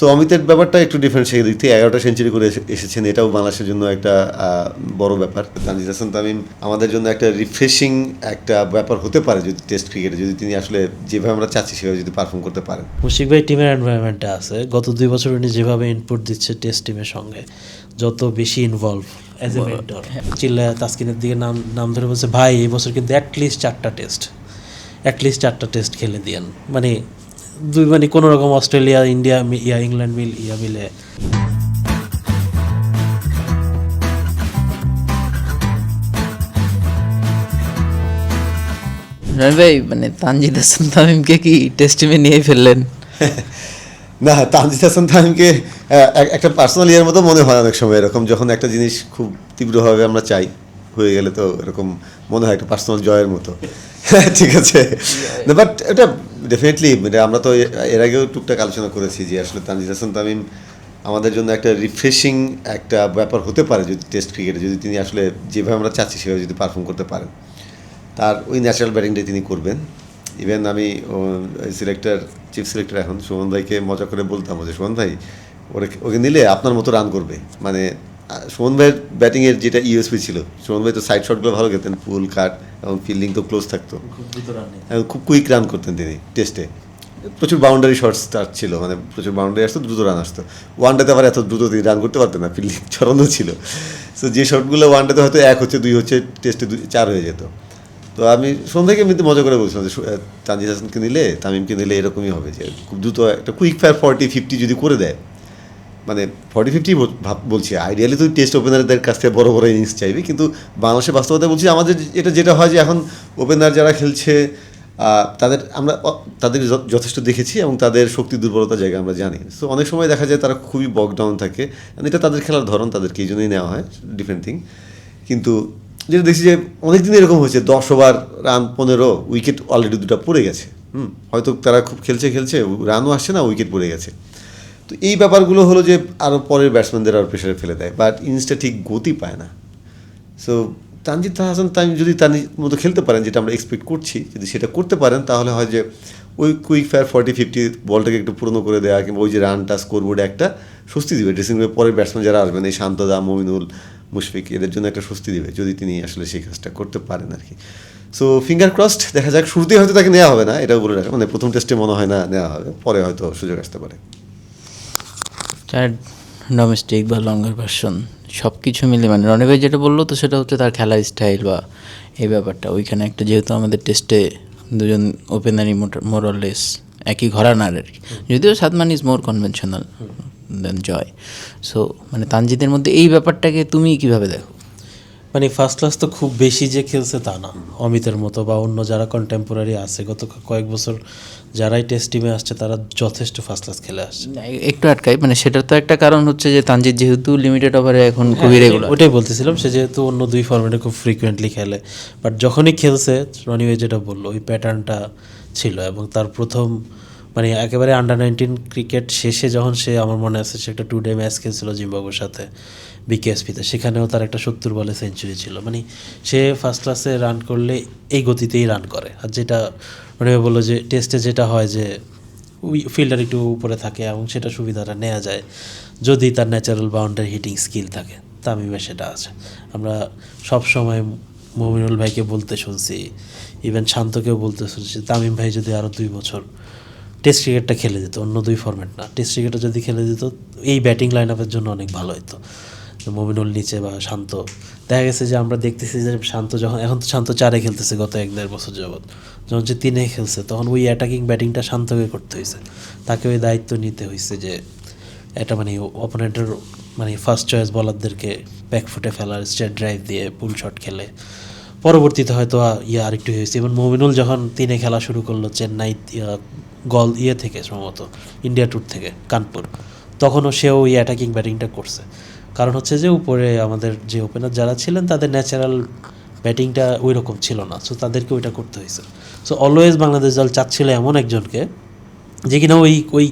So অমিতের ব্যাপারটা একটু ডিফারেন্ট, সেই দিক থেকে 11টা সেঞ্চুরি করে এসেছেন, এটাও বাংলাদেশের জন্য একটা বড় ব্যাপার। তানজিদ হাসান তামিম আমাদের জন্য একটা রিফ্রেশিং একটা ব্যাপার হতে পারে যদি টেস্ট ক্রিকেটে, যদি তিনি আসলে যেভাবে আমরা চাচ্ছি সেভাবে যদি পারফর্ম করতে পারেন। মুশফিক ভাই টিমের এনভায়রনমেন্টে আছে, গত 2 বছর উনি যেভাবে ইনপুট দিচ্ছে টেস্ট টিমের সঙ্গে, যত বেশি ইনভলভ অ্যাজ এ মেন্টর, চিল্লা তাসকিনের দিকে নাম ধরে বলছে ভাই এই বছর কিন্তু অ্যাটলিস্ট 4টা টেস্ট খেলে দিয়েন, মানে কোনো রকম অস্ট্রেলিয়া ইন্ডিয়া ইংল্যান্ড মিলে। রনি ভাই, মানে তানজিদ হাসান তামিমকে কি টেস্ট টিমে নিয়ে ফেললেন? না, তানজিদ হাসান তামিমকে একটা পার্সোনাল ইয়ের মতো মনে হয় অনেক সময়, এরকম যখন একটা জিনিস খুব তীব্রভাবে আমরা চাই, হয়ে গেলে তো এরকম মনে হয় একটা পার্সোনাল জয়ের মতো। ঠিক আছে, বাট এটা ডেফিনেটলি আমরা তো এর আগেও টুকটাক আলোচনা করেছি যে আসলে তানজিদ হাসান তামিম আমাদের জন্য একটা রিফ্রেশিং একটা ব্যাপার হতে পারে যদি টেস্ট ক্রিকেটে, যদি তিনি আসলে যেভাবে আমরা চাচ্ছি সেভাবে যদি পারফর্ম করতে পারেন। তার ওই ন্যাচারাল ব্যাটিংটাই তিনি করবেন। ইভেন আমি চিফ সিলেক্টর এখন সুমন ভাইকে মজা করে বলতাম যে সুমন ভাই ওকে নিলে আপনার মতো রান করবে, মানে সুমন ভাইয়ের ব্যাটিংয়ের যেটা ইউএসপি ছিল, সুমন ভাই তো সাইড শটগুলো ভালো খেলতেন, ফুল কাট এবং ফিল্ডিং তো ক্লোজ থাকতো, খুব কুইক রান করতেন তিনি টেস্টে, প্রচুর বাউন্ডারি শটস তার ছিল, মানে প্রচুর বাউন্ডারি আসতো, দ্রুত রান আসতো। ওয়ানডেতে আবার এত দ্রুত তিনি রান করতে পারতেন না, ফিল্ডিং ছড়ানো ছিল। সো যে শটগুলো ওয়ানডেতে হয়তো 1 হচ্ছে 2 হচ্ছে, টেস্টে 4 হয়ে যেত। তো আমি সন্ধ্যাকে এমনিতে মজা করে বলছিলাম যে তানজিদ হাসানকে নিলে, তামিমকে নিলে এরকমই হবে যে খুব দ্রুত একটা কুইক ফায়ার 40-50 যদি করে দেয়, মানে 40-50 বলছি, আইডিয়ালি তো টেস্ট ওপেনারদের কাছ থেকে বড় বড় ইনিংস চাইবে, কিন্তু বাংলাদেশের বাস্তবতা বলছি আমাদের যেটা হয় যে এখন ওপেনার যারা খেলছে আমরা তাদের যথেষ্ট দেখেছি এবং তাদের শক্তি দুর্বলতা জায়গা আমরা জানি। সো অনেক সময় দেখা যায় তারা খুবই বকডাউন থাকে, এটা তাদের খেলার ধরন, তাদেরকে এই জন্যই নেওয়া হয়, ডিফারেন্ট থিং। কিন্তু যেটা দেখছি যে অনেকদিন এরকম হয়েছে 10 ওভার রান 15, উইকেট অলরেডি 2টা পড়ে গেছে। হয়তো তারা খুব খেলছে রানও আসছে না, উইকেট পড়ে গেছে। তো এই ব্যাপারগুলো হলো যে আরও পরের ব্যাটসম্যানদের আরও প্রেশারে ফেলে দেয়, বাট ইনিংসটা ঠিক গতি পায় না। সো তানজিদ হাসান তামিম যদি তার মতো খেলতে পারেন, যেটা আমরা এক্সপেক্ট করছি, যদি সেটা করতে পারেন তাহলে হয় যে ওই কুইক ফায়ার 40-50 বলটাকে একটু পূর্ণ করে দেওয়া, কিংবা ওই যে রানটা স্কোরবোর্ডে একটা স্বস্তি দিবে ড্রেসিং রুমে পরের ব্যাটসম্যান যারা আসবেন, এই শান্তদা, মমিনুল, মুশফিক, এদের জন্য একটা স্বস্তি দিবে যদি তিনি আসলে সেই কাজটা করতে পারেন আর কি। সো ফিঙ্গার ক্রসড, দেখা যাক। শুরুতেই হয়তো তাকে নেওয়া হবে না, এটাও বলে রাখা, মানে প্রথম টেস্টে মনে হয় না নেওয়া হবে, পরে হয়তো সুযোগ আসতে পারে। ডোমেস্টিক বা লঙ্গার ভার্সন সব কিছু মিলে, মানে রনি ভাই যেটা বললো তো সেটা হচ্ছে তার খেলার স্টাইল বা এই ব্যাপারটা। ওইখানে একটা যেহেতু আমাদের টেস্টে দুজন ওপেনারই মোরলেস একই ঘরানার আর কি, যদিও Shadman is more conventional than Joy. So মানে তানজিদের মধ্যে এই ব্যাপারটাকে তুমি কীভাবে দেখো? মানে ফার্স্ট ক্লাস তো খুব বেশি যে খেলছে তা না, অমিতের মতো বা অন্য যারা কন্টেম্পোরারি আছে গত কয়েক বছর যারাই টেস্ট টিমে আসছে তারা যথেষ্ট ফার্স্ট ক্লাস খেলে আসছে। একটু আটকাই, মানে সেটার তো একটা কারণ হচ্ছে যে তানজিদ যেহেতু লিমিটেড ওভারে এখন খুবই রেগুলার, ওটাই বলতেছিলাম, সে যেহেতু অন্য 2 ফরম্যাটে খুব ফ্রিকুয়েন্টলি খেলে, বাট যখনই খেলছে রনি ভাই যেটা বললো ওই প্যাটার্নটা ছিল। এবং তার প্রথম মানে একেবারে আন্ডার-19 ক্রিকেট শেষে যখন সে, আমার মনে আছে, সে একটা 2-ডে ম্যাচ খেলছিল জিম্বাবুয়ের সাথে বিকেএসপিতে, সেখানেও তার একটা 70 বলে সেঞ্চুরি ছিল। মানে সে ফার্স্ট ক্লাসে রান করলে এই গতিতেই রান করে। আর যেটা মানে বললো যে টেস্টে যেটা হয় যে ফিল্ডার একটু উপরে থাকে এবং সেটা সুবিধাটা নেওয়া যায় যদি তার ন্যাচারাল বাউন্ডারি হিটিং স্কিল থাকে। তামিমের সেটা আছে। আমরা সব সময় মমিনুল ভাইকে বলতে শুনছি, ইভেন শান্তকেও বলতে শুনছি, তামিম ভাই যদি আরও 2 বছর টেস্ট ক্রিকেটটা খেলে দিত, অন্য 2 ফরম্যাট না, টেস্ট ক্রিকেটটা যদি খেলে দিত, এই ব্যাটিং লাইন আপের জন্য অনেক ভালো হতো। মমিনুল নিচে বা শান্ত, দেখা গেছে যে আমরা দেখতেছি যে শান্ত যখন, এখন তো শান্ত 4-এ খেলতেছে গত 1-1.5 বছর যাবৎ, যখন যে 3-এ খেলছে তখন ওই অ্যাটাকিং ব্যাটিংটা শান্তকে করতে হয়েছে, তাকে ওই দায়িত্ব নিতে হয়েছে যে এটা মানে অপোনেন্টের মানে ফার্স্ট চয়েস বলারদেরকে ব্যাকফুটে ফেলার, স্ট্রেট ড্রাইভ দিয়ে পুল শট খেলে। পরবর্তীতে হয়তো আরেকটু হয়েছে। এবং মমিনুল যখন 3-এ খেলা শুরু করলো চেন্নাই থেকে সম্ভবত ইন্ডিয়া ট্যুর থেকে কানপুর, তখনও সেও ওই অ্যাটাকিং ব্যাটিংটা করছে। কারণ হচ্ছে যে উপরে আমাদের যে ওপেনার যারা ছিলেন তাদের ন্যাচারাল ব্যাটিংটা ওই রকম ছিল না, সো তাদেরকে ওইটা করতে হয়েছে। সো অলওয়েজ বাংলাদেশ দল চাচ্ছিল এমন একজনকে যে কিনা ওই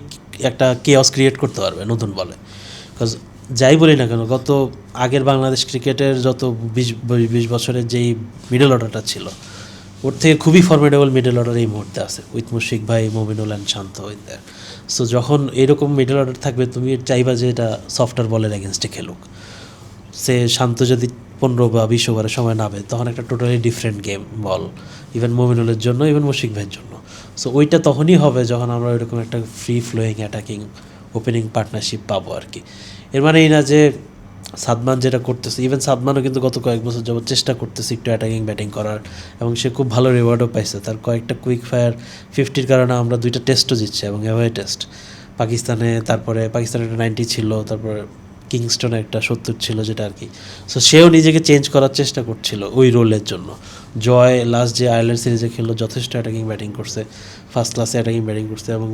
একটা কেওস ক্রিয়েট করতে পারবে নতুন বলে। বিকজ যাই বলি না কেন, আগের বাংলাদেশ ক্রিকেটের যত 20 বছরের যেই মিডল অর্ডারটা ছিল, ওর থেকে খুবই ফর্মেডেবল মিডল অর্ডার এই মুহূর্তে আছে উইথ মুশফিক ভাই, Mominul and Shanto in there. So যখন এরকম মিডল অর্ডার থাকবে তুমি চাইবা যে এটা সফটওয়্যার বলের এগেনস্টে খেলুক। সে শান্ত যদি 15 বা 20 ওভারের সময় নামে তখন একটা টোটালি ডিফারেন্ট গেম বল, ইভেন মমিনুলের জন্য, ইভেন মুশফিক ভাইয়ের জন্য। সো ওইটা তখনই হবে যখন আমরা ওইরকম একটা free flowing attacking opening partnership পাবো আর কি। এর মানে এই না যে সাদমান যেটা করতেছে, ইভেন সাদমানও কিন্তু গত কয়েক বছর যাবত চেষ্টা করতেছে একটু অ্যাটাকিং ব্যাটিং করার, এবং সে খুব ভালো রিওয়ার্ডও পাইছে। তার কয়েকটা কুইক ফায়ার 50-র কারণে আমরা 2টা টেস্টও জিতছি এবং অ্যাওয়ে টেস্ট পাকিস্তানে, তারপরে পাকিস্তানের একটা 90 ছিল, তারপরে কিংস্টনে একটা 70 ছিল যেটা আর কি। সো সেও নিজেকে চেঞ্জ করার চেষ্টা করছিল ওই রোলের জন্য। জয় লাস্ট যে আয়ারল্যান্ড সিরিজে খেললো যথেষ্ট অ্যাটাকিং ব্যাটিং করছে, ফার্স্ট ক্লাসে অ্যাটাকিং ব্যাটিং করছে, এবং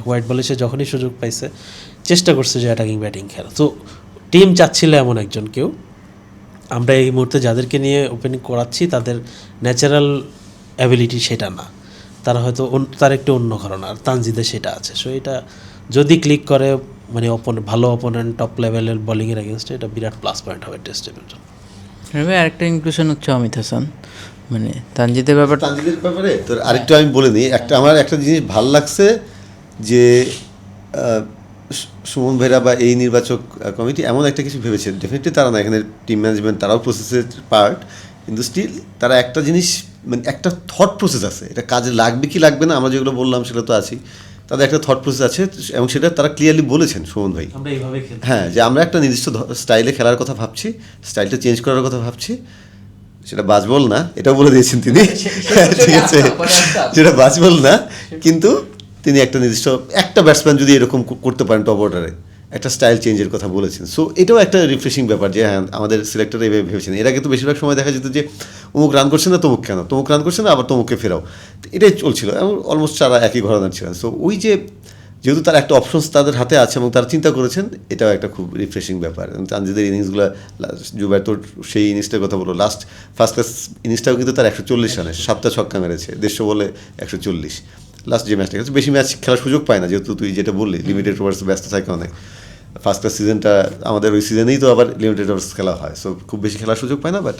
হোয়াইট বলে সে যখনই সুযোগ পাইছে চেষ্টা করছে যে অ্যাটাকিং ব্যাটিং খেলা। তো টিম চাচ্ছিল এমন একজন কেউ, আমরা এই মুহূর্তে যাদেরকে নিয়ে ওপেনিং করাচ্ছি তাদের ন্যাচারাল অ্যাবিলিটি সেটা না, তারা হয়তো তার একটু অন্য ঘরনা, আর তানজিদে সেটা আছে। সো এটা যদি ক্লিক করে মানে ভালো অপোনেন্ট টপ লেভেলের বোলিংয়ের এগেনস্টে, এটা বিরাট প্লাস পয়েন্ট হবে টেস্ট টিমের জন্য। আরেকটা ইনক্লুশন হচ্ছে অমিত হাসান, মানে তানজিদের ব্যাপারটা। তানজিদের ব্যাপারে তোর আরেকটু আমি বলে নিই, আমার একটা জিনিস ভাল লাগছে যে সুমন ভাইরা বা এই নির্বাচক কমিটি এমন একটা কিছু ভেবেছে। ডেফিনেটলি তারা না, এখানে টিম ম্যানেজমেন্ট তারাও প্রসেসের পার্ট, কিন্তু স্টিল তারা একটা জিনিস মানে একটা থট প্রসেস আছে, এটা কাজে লাগবে কি লাগবে না আমরা যেগুলো বললাম সেটা তো আছেই, তাদের একটা থট প্রসেস আছে, এবং সেটা তারা ক্লিয়ারলি বলেছেন সুমন ভাই। আমরা এইভাবে খেলতে হ্যাঁ, যে আমরা একটা নির্দিষ্ট স্টাইলে খেলার কথা ভাবছি, স্টাইলটা চেঞ্জ করার কথা ভাবছি, সেটা বাজবল না, এটাও বলে দিয়েছেন তিনি, ঠিক আছে, সেটা বাজবল না, কিন্তু তিনি একটা নির্দিষ্ট একটা ব্যাটসম্যান যদি এরকম করতে পারেন টপ অর্ডারে, একটা স্টাইল চেঞ্জের কথা বলেছেন। সো এটাও একটা রিফ্রেশিং ব্যাপার যে হ্যাঁ আমাদের সিলেক্টর এভাবে ভেবেছেন। এর আগে তো বেশিরভাগ সময় দেখা যেত যে অমুক রান করছে না তমুক কেন, তমুক রান করছে না আবার তমুককে ফেরাও, এটাই চলছিল, এবং অলমোস্ট তারা একই ঘরানার ছিলেন। সো ওই যে যেহেতু তার একটা অপশনস তাদের হাতে আছে এবং তারা চিন্তা করেছেন, এটাও একটা খুব রিফ্রেশিং ব্যাপার। তানজিদের ইনিংসগুলো, জুবাইর তোর সেই ইনিংসটার কথা বলো, লাস্ট ফার্স্ট ক্লাস ইনিংসটাও কিন্তু তার 140 রানে 7টা ছক্কা মেরেছে, 150 বলে 140 লাস্ট যে ম্যাচটা খেলেছে। বেশি ম্যাচ খেলার সুযোগ পায় না, যেহেতু তুই যেটা বললি লিমিটেড ওভার্স ব্যস্ত থাকে অনেক। ফার্স্ট ক্লাস সিজনটা আমাদের ওই সিজনেই তো আবার লিমিটেড ওভার্স খেলা হয়, সো খুব বেশি খেলার সুযোগ পায় না, বাট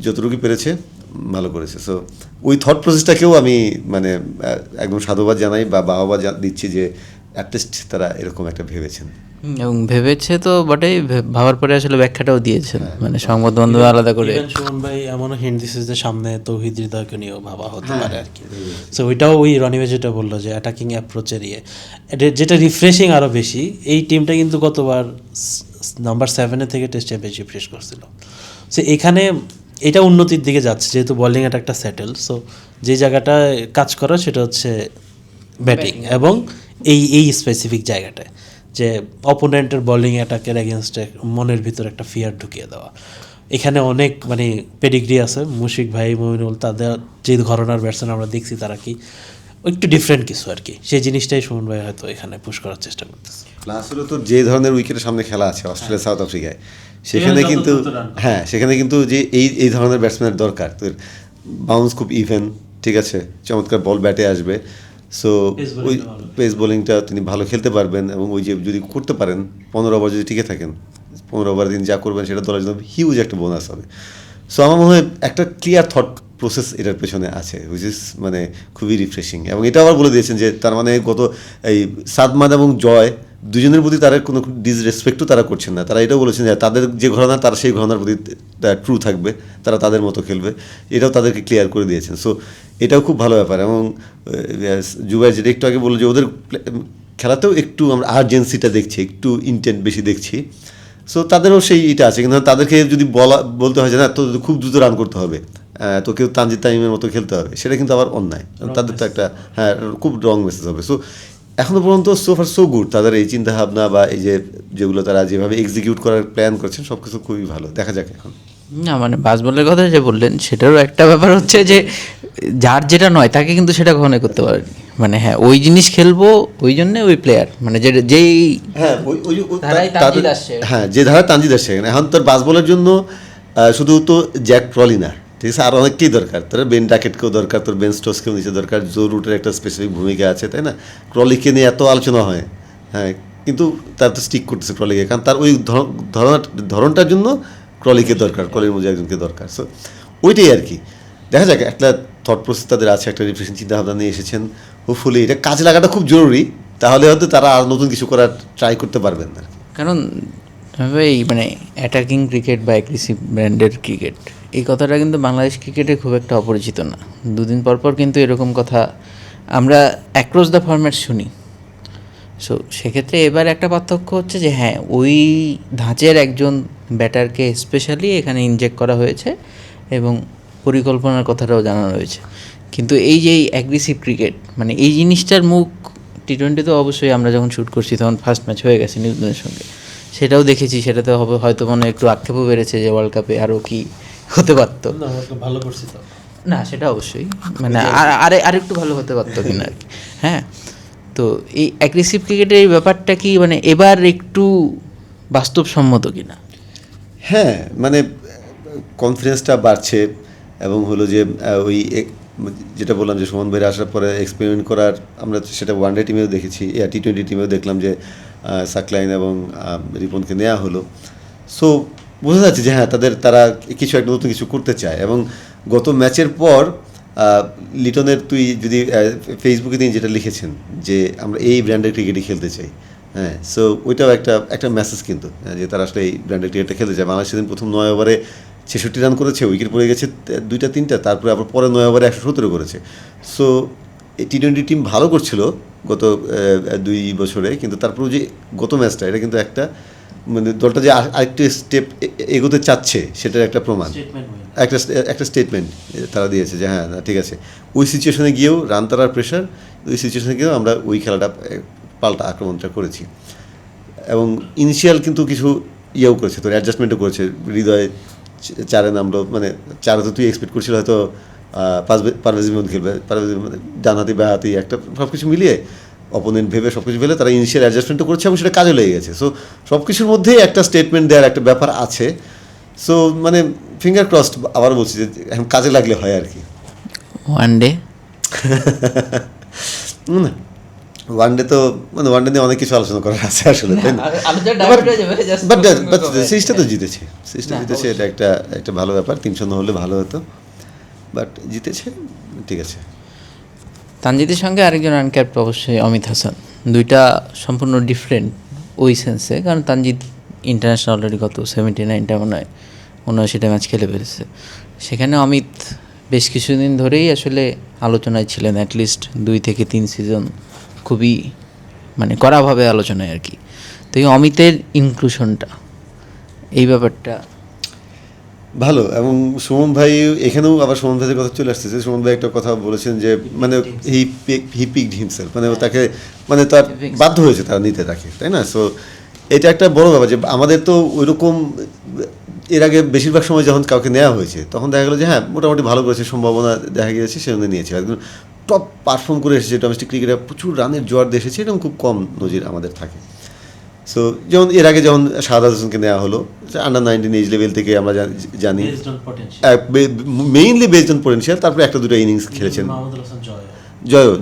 যতটুকু পেরেছে ভালো করেছে। সো ওই থট প্রসেসটাকেও আমি মানে একদম সাধুবাদ জানাই বা বাহবা দিচ্ছি যে অ্যাটলিস্ট তারা এরকম একটা ভেবেছেন, এবং ভেবেছে তো বটেই, ভাবার পরে আসলে ব্যাখ্যাটাও দিয়েছেন, মানে সংবাদ মাধ্যমে আলাদা করে। ইভেন সুমন ভাই এমনও হিন্ট দিচ্ছে যে সামনে তৌহিদ হৃদয়কে নিয়েও ভাবা হতে পারে আর কি। সো ওইটাও ওই রনিবে যেটা বললো যে অ্যাটাকিং অ্যাপ্রোচের যেটা রিফ্রেশিং আরও বেশি। এই টিমটা কিন্তু গতবার নাম্বার 7 থেকে টেস্ট চ্যাম্পিয়নশিপ শেষ করছিল। সো এখানে এটা উন্নতির দিকে যাচ্ছে, যেহেতু বোলিং একটা সেটেল। সো যে জায়গাটা কাজ করা সেটা হচ্ছে ব্যাটিং, এবং এই স্পেসিফিক জায়গাটায় যে অপোনেন্টের বোলিং অ্যাটাকের এগেনস্টে মনের ভিতর একটা ফিয়ার ঢুকিয়ে দেওয়া। এখানে অনেক মানে পেডিগ্রি আছে, মুশফিক ভাই, মমিনুল, তাদের যে ঘরানার ব্যাটসম্যান আমরা দেখছি তারা কি একটু ডিফারেন্ট কিছু আর কি, সেই জিনিসটাই সুমন ভাই হয়তো এখানে পুশ করার চেষ্টা করতেছে। প্লাস হলো তো যে ধরনের উইকেটের সামনে খেলা আছে অস্ট্রেলিয়া সাউথ আফ্রিকায়, সেখানে কিন্তু হ্যাঁ সেখানে কিন্তু যে এই ধরনের ব্যাটসম্যানের দরকার। তোর বাউন্স খুব ইভেন, ঠিক আছে, চমৎকার বল ব্যাটে আসবে। সো ওই পেস বোলিংটা তিনি ভালো খেলতে পারবেন, এবং ওই যে যদি করতে পারেন 15 ওভার যদি টিকে থাকেন, 15 ওভার দিন যা করবেন সেটা দলের জন্য হিউজ একটা বোনাস হবে। সো আমার মনে হয় একটা ক্লিয়ার থট প্রসেস এটার পেছনে আছে, হুইচ ইজ মানে খুবই রিফ্রেশিং। এবং এটা আবার বলে দিয়েছেন যে তার মানে গত এই সাদমান এবং জয় দুজনের প্রতি তারা কোনো ডিসরেসপেক্টও তারা করছেন না, তারা এটাও বলেছেন যে তাদের যে ঘরানা তারা সেই ঘরানার প্রতি ট্রু থাকবে, তারা তাদের মতো খেলবে, এটাও তাদেরকে ক্লিয়ার করে দিয়েছেন। সো এটাও খুব ভালো ব্যাপার। এবং জুবাই যেটা একটু আগে বললো যে ওদের খেলাতেও একটু আমরা আর্জেন্সিটা দেখছি, একটু ইন্টেন্ট বেশি দেখছি। সো তাদেরও সেই এটা আছে, কিন্তু তাদেরকে যদি বলতে হয় যে না তো খুব দ্রুত রান করতে হবে, তোকেও তানজিদ তামিমের মতো খেলতে হবে, সেটা কিন্তু আবার অন্যায়, তাদের তো একটা হ্যাঁ খুব রং মেসেজ হবে। সো এখনও পর্যন্ত সো ফার সো গুড, তাদের এই চিন্তাভাবনা বা এই যেগুলো তারা যেভাবে এক্সিকিউট করার প্ল্যান করছেন সব কিছু খুবই ভালো, দেখা যাক এখন। না মানে বাসবলের কথা যে বললেন সেটারও একটা ব্যাপার হচ্ছে যে যার যেটা নয় তাকে কিন্তু সেটা কখনোই করতে পারেনি, মানে হ্যাঁ ওই জিনিস খেলবো ওই জন্যে ওই প্লেয়ার মানে যেই হ্যাঁ হ্যাঁ যে ধারা তানজিদ আসছে এখন তোর বাসবলের জন্য শুধু তো জ্যাক ক্রলি না, ঠিক আছে, আর অনেককেই দরকার, তোর বেন ডাকেটকেও দরকার, তোর বেন স্টোকসকেও নিচে দরকার, জো রুটের একটা স্পেসিফিক ভূমিকা আছে, তাই না? ক্রলিকে নিয়ে এত আলোচনা হয়, হ্যাঁ, কিন্তু তার তো স্টিক করতেছে ক্রলিকে, কারণ তার ওই ধরনটার জন্য ক্রলিকে দরকার, ক্রলির মধ্যে একজনকে দরকার। সো ওইটাই আর কি, দেখা যাক একটা থট প্রসেস তাদের আছে, একটা রিফ্রেশিং চিন্তাভাবনা নিয়ে এসেছেন। হোপফুলি এটা কাজে লাগাটা খুব জরুরি, তাহলে হয়তো তারা আর নতুন কিছু করার ট্রাই করতে পারবেন না। কারণ এই মানে অ্যাটাকিং ক্রিকেট বা অ্যাগ্রেসিভ ব্র্যান্ডের ক্রিকেট, এই কথাটা কিন্তু বাংলাদেশ ক্রিকেটে খুব একটা অপরিচিত না। দুদিন পর পর কিন্তু এরকম কথা আমরা অ্যাক্রস দ্য ফরম্যাট শুনি। সো সেক্ষেত্রে এবার একটা পার্থক্য হচ্ছে যে হ্যাঁ, ওই ধাঁচের একজন ব্যাটারকে স্পেশালি এখানে ইনজেক্ট করা হয়েছে এবং পরিকল্পনার কথাটাও জানানো হয়েছে। কিন্তু এই যে এই অ্যাগ্রেসিভ ক্রিকেট, মানে এই জিনিসটার মুখ টি-20 তো অবশ্যই আমরা যখন শ্যুট করছি তখন ফার্স্ট ম্যাচ হয়ে গেছে নিউজিল্যান্ডের সঙ্গে, সেটাও দেখেছি। সেটাতে হবে হয়তো মনে একটু আক্ষেপও বেড়েছে যে ওয়ার্ল্ড কাপে আরও কি হতে পারতো। ভালো করছি তো না, সেটা অবশ্যই, মানে আরেকটু ভালো হতে পারতো কিনা আর কি। হ্যাঁ, তো এই অ্যাগ্রেসিভ ক্রিকেটের এই ব্যাপারটা কি মানে এবার একটু বাস্তবসম্মত কিনা? হ্যাঁ, মানে কনফিডেন্সটা বাড়ছে এবং হলো যে ওই যেটা বললাম যে সুমন ভাইয়ের আসার পরে এক্সপেরিমেন্ট করার, আমরা সেটা ওয়ানডে টিমেও দেখেছি, টি-20 টিমেও দেখলাম যে সাকলাইন এবং রিপনকে নেওয়া হলো। সো বোঝা যাচ্ছে যে হ্যাঁ, তারা কিছু একটা নতুন কিছু করতে চায়। এবং গত ম্যাচের পর লিটনের তুই যদি ফেসবুকে তিনি যেটা লিখেছেন যে আমরা এই ব্র্যান্ডের ক্রিকেটই খেলতে চাই, হ্যাঁ, সো ওইটাও একটা মেসেজ কিন্তু, যে তারা আসলে এই ব্র্যান্ডের ক্রিকেটটা খেলতে চায়। বাংলাদেশ সেদিন প্রথম 9 ওভারে 66 রান করেছে, উইকেট পড়ে গেছে 2-3, তারপরে আবার পরে 9 ওভারে 117 করেছে। সো এই টি-20 টিম ভালো করছিল গত 2 বছরে, কিন্তু তারপরেও যে গত ম্যাচটা, এটা কিন্তু একটা মানে দলটা যে আরেকটি স্টেপ এগোতে চাচ্ছে সেটার একটা প্রমাণ, একটা স্টেটমেন্ট তারা দিয়েছে যে হ্যাঁ না ঠিক আছে, ওই সিচুয়েশনে গিয়েও রান তারার প্রেশার, ওই সিচুয়েশনে গিয়েও আমরা ওই খেলাটা পাল্টা আক্রমণটা করেছি। এবং ইনিশিয়াল কিন্তু কিছু ইয়েও করেছে, তোর অ্যাডজাস্টমেন্টও করেছে। হৃদয় 4-এ নামলো, মানে 4 তো তুই এক্সপেক্ট করছিল হয়তো পারভেজ ইমন খেলবে, পারভেজ মানে ডানহাতি বাঁহাতি একটা সব কিছু মিলিয়ে অপোনেন্ট ভেবে সব কিছু ফেলে তারা ইনিশিয়াল অ্যাডজাস্টমেন্টও করছে এবং সেটা কাজে লেগে গেছে। সো সব কিছুর মধ্যেই একটা স্টেটমেন্ট দেওয়ার একটা ব্যাপার আছে। সো মানে ফিঙ্গার ক্রসড, আবার বলছি যে এখন কাজে লাগলে হয় আর কি। ওয়ানডে না, ওয়ানডে তো মানে ওয়ানডে নিয়ে অনেক কিছু আলোচনা করার আছে আসলে, তাই না? বাট সিরিজটা তো জিতেছে, এটা একটা ভালো ব্যাপার। 300 হলে ভালো হতো, বাট জিতেছে, ঠিক আছে। তানজিদের সঙ্গে আরেকজন আনক্যাপ্ট অবশ্যই অমিত হাসান, দুইটা সম্পূর্ণ ডিফারেন্ট ওই সেন্সে। কারণ তানজিদ ইন্টারন্যাশনাল অলরেডি গত 79টা মনে হয় 79টা ম্যাচ খেলে ফেলেছে। সেখানে অমিত বেশ কিছুদিন ধরেই আসলে আলোচনায় ছিলেন, অ্যাটলিস্ট 2 থেকে 3 সিজন খুবই মানে কড়াভাবে আলোচনায় আর কি। তো এই অমিতের ইনক্লুশনটা, এই ব্যাপারটা ভালো। এবং সুমন ভাই এখানেও আবার সুমন ভাইয়ের কথা চলে আসতেছে। সুমন ভাই একটা কথা বলেছেন যে মানে হি পিকড হিমসেলফ, মানে তাকে মানে তার বাধ্য হয়েছে তারা নিতে তাকে, তাই না? সো এটা একটা বড় ব্যাপার যে আমাদের তো ওইরকম এর আগে বেশিরভাগ সময় যখন কাউকে নেওয়া হয়েছে তখন দেখা গেলো যে হ্যাঁ মোটামুটি ভালো করেছে, সম্ভাবনা দেখা গিয়েছে, সেজন্য নিয়েছে। একদম টপ পারফর্ম করে এসেছে ডোমেস্টিক ক্রিকেটে, প্রচুর রানের জোয়ার দিয়ে এসেছে, এরকম খুব কম নজির আমাদের থাকে। সো যেমন এর আগে যখন শাহাদাত হোসেনকে নেওয়া হলো আন্ডার-19 এজ লেভেল থেকে, আমরা জানি মেইনলি বেসড অন পোটেনশিয়াল, তারপরে 1-2 ইনিংস খেলেছেন।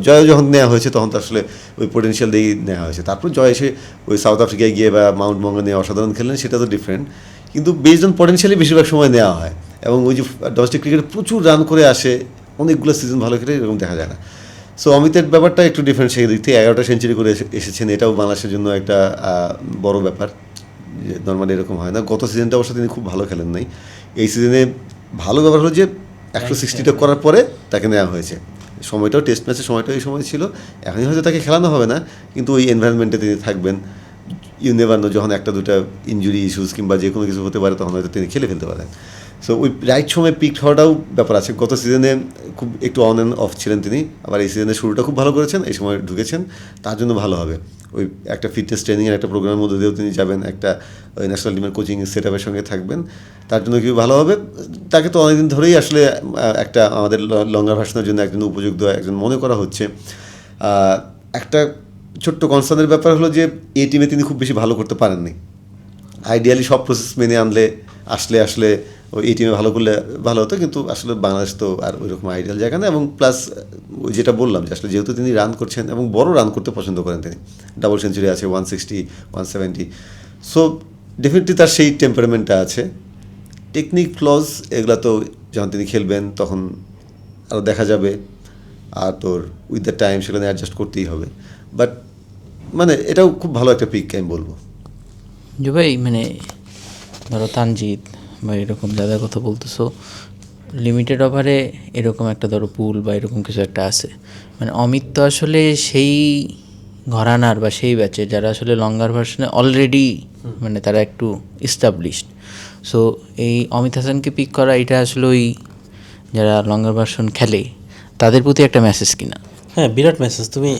জয় যখন নেওয়া হয়েছে তখন তো আসলে ওই পোটেনশিয়াল দিয়েই নেওয়া হয়েছে। তারপর জয় এসে ওই সাউথ আফ্রিকায় গিয়ে বা মাউন্ট মঙ্গা নিয়ে অসাধারণ খেললেন, সেটা তো ডিফারেন্ট, কিন্তু বেসড অন পোটেনশিয়ালই বেশিরভাগ সময় নেওয়া হয়। এবং ওই যে ডোমেস্টিক ক্রিকেটে প্রচুর রান করে আসে, অনেকগুলো সিজন ভালো খেলে, এরকম দেখা যায় না। সো অমিতের ব্যাপারটা একটু ডিফারেন্ট, সেই দিক থেকে 11টা সেঞ্চুরি করে এসেছেন, এটাও বাংলাদেশের জন্য একটা বড় ব্যাপার, নর্মালি এরকম হয় না। গত সিজনটা অবশ্য তিনি খুব ভালো খেলেন নাই, এই সিজনে ভালো ব্যাপার হলো যে 160টা করার পরে তাকে নেওয়া হয়েছে। সময়টাও টেস্ট ম্যাচের সময়টাও এই সময় ছিল, এখনই হয়তো তাকে খেলানো হবে না, কিন্তু ওই এনভায়রনমেন্টে তিনি থাকবেন। ইউ নেভার নো, যখন 1-2টা ইনজুরি ইস্যুস কিংবা যে কোনো কিছু হতে পারে তখন হয়তো তিনি খেলে ফেলতে পারেন। সো ওই রাইট সময় পিক হওয়াটাও ব্যাপার আছে। গত সিজনে খুব একটু অন অ্যান্ড অফ ছিলেন তিনি, আবার এই সিজনের শুরুটা খুব ভালো করেছেন, এই সময় ঢুকেছেন, তার জন্য ভালো হবে। ওই একটা ফিটনেস ট্রেনিংয়ের একটা প্রোগ্রামের মধ্যে দিয়েও তিনি যাবেন, একটা ওই ন্যাশনাল টিমের কোচিং সেট আপের সঙ্গে থাকবেন, তার জন্য কি ভালো হবে। তাকে তো অনেকদিন ধরেই আসলে একটা আমাদের লঙ্গার ভার্সনের জন্য একজন উপযুক্ত একজন মনে করা হচ্ছে। একটা ছোট্ট কনসার্নের ব্যাপার হলো যে এই টিমে তিনি খুব বেশি ভালো করতে পারেননি। আইডিয়ালি সব প্রসেস মেনে আসলে ওই এই টিমে ভালো করলে ভালো হতো, কিন্তু আসলে বাংলাদেশ তো আর ওই রকম আইডিয়াল জায়গা না। এবং প্লাস যেটা বললাম যে আসলে যেহেতু তিনি রান করছেন এবং বড় রান করতে পছন্দ করেন, তিনি ডাবল সেঞ্চুরি আছে 160, 170, সো ডেফিনেটলি তার সেই টেম্পারমেন্টটা আছে। টেকনিক ফ্লজ এগুলো তো যখন তিনি খেলবেন তখন আরও দেখা যাবে, আর তোর উইথ দ্য টাইম সেখানে অ্যাডজাস্ট করতেই হবে। বাট মানে এটাও খুব ভালো একটা পিক আমি বলবো। যে ভাই মানে ধরো তানজিদ বা এরকম যাদের কথা বলতেছো, লিমিটেড ওভারে এরকম একটা ধরো পুল বা এরকম কিছু একটা আছে, মানে অমিত তো আসলে সেই ঘরানার বা সেই ব্যাচের যারা আসলে লঙ্গার ভার্সনে অলরেডি মানে তারা একটু এস্টাবলিশড। সো এই অমিত হাসানকে পিক করা এটা আসলে ওই যারা লঙ্গার ভার্সন খেলে তাদের প্রতি একটা মেসেজ কিনা? হ্যাঁ, বিরাট মেসেজ। তুমি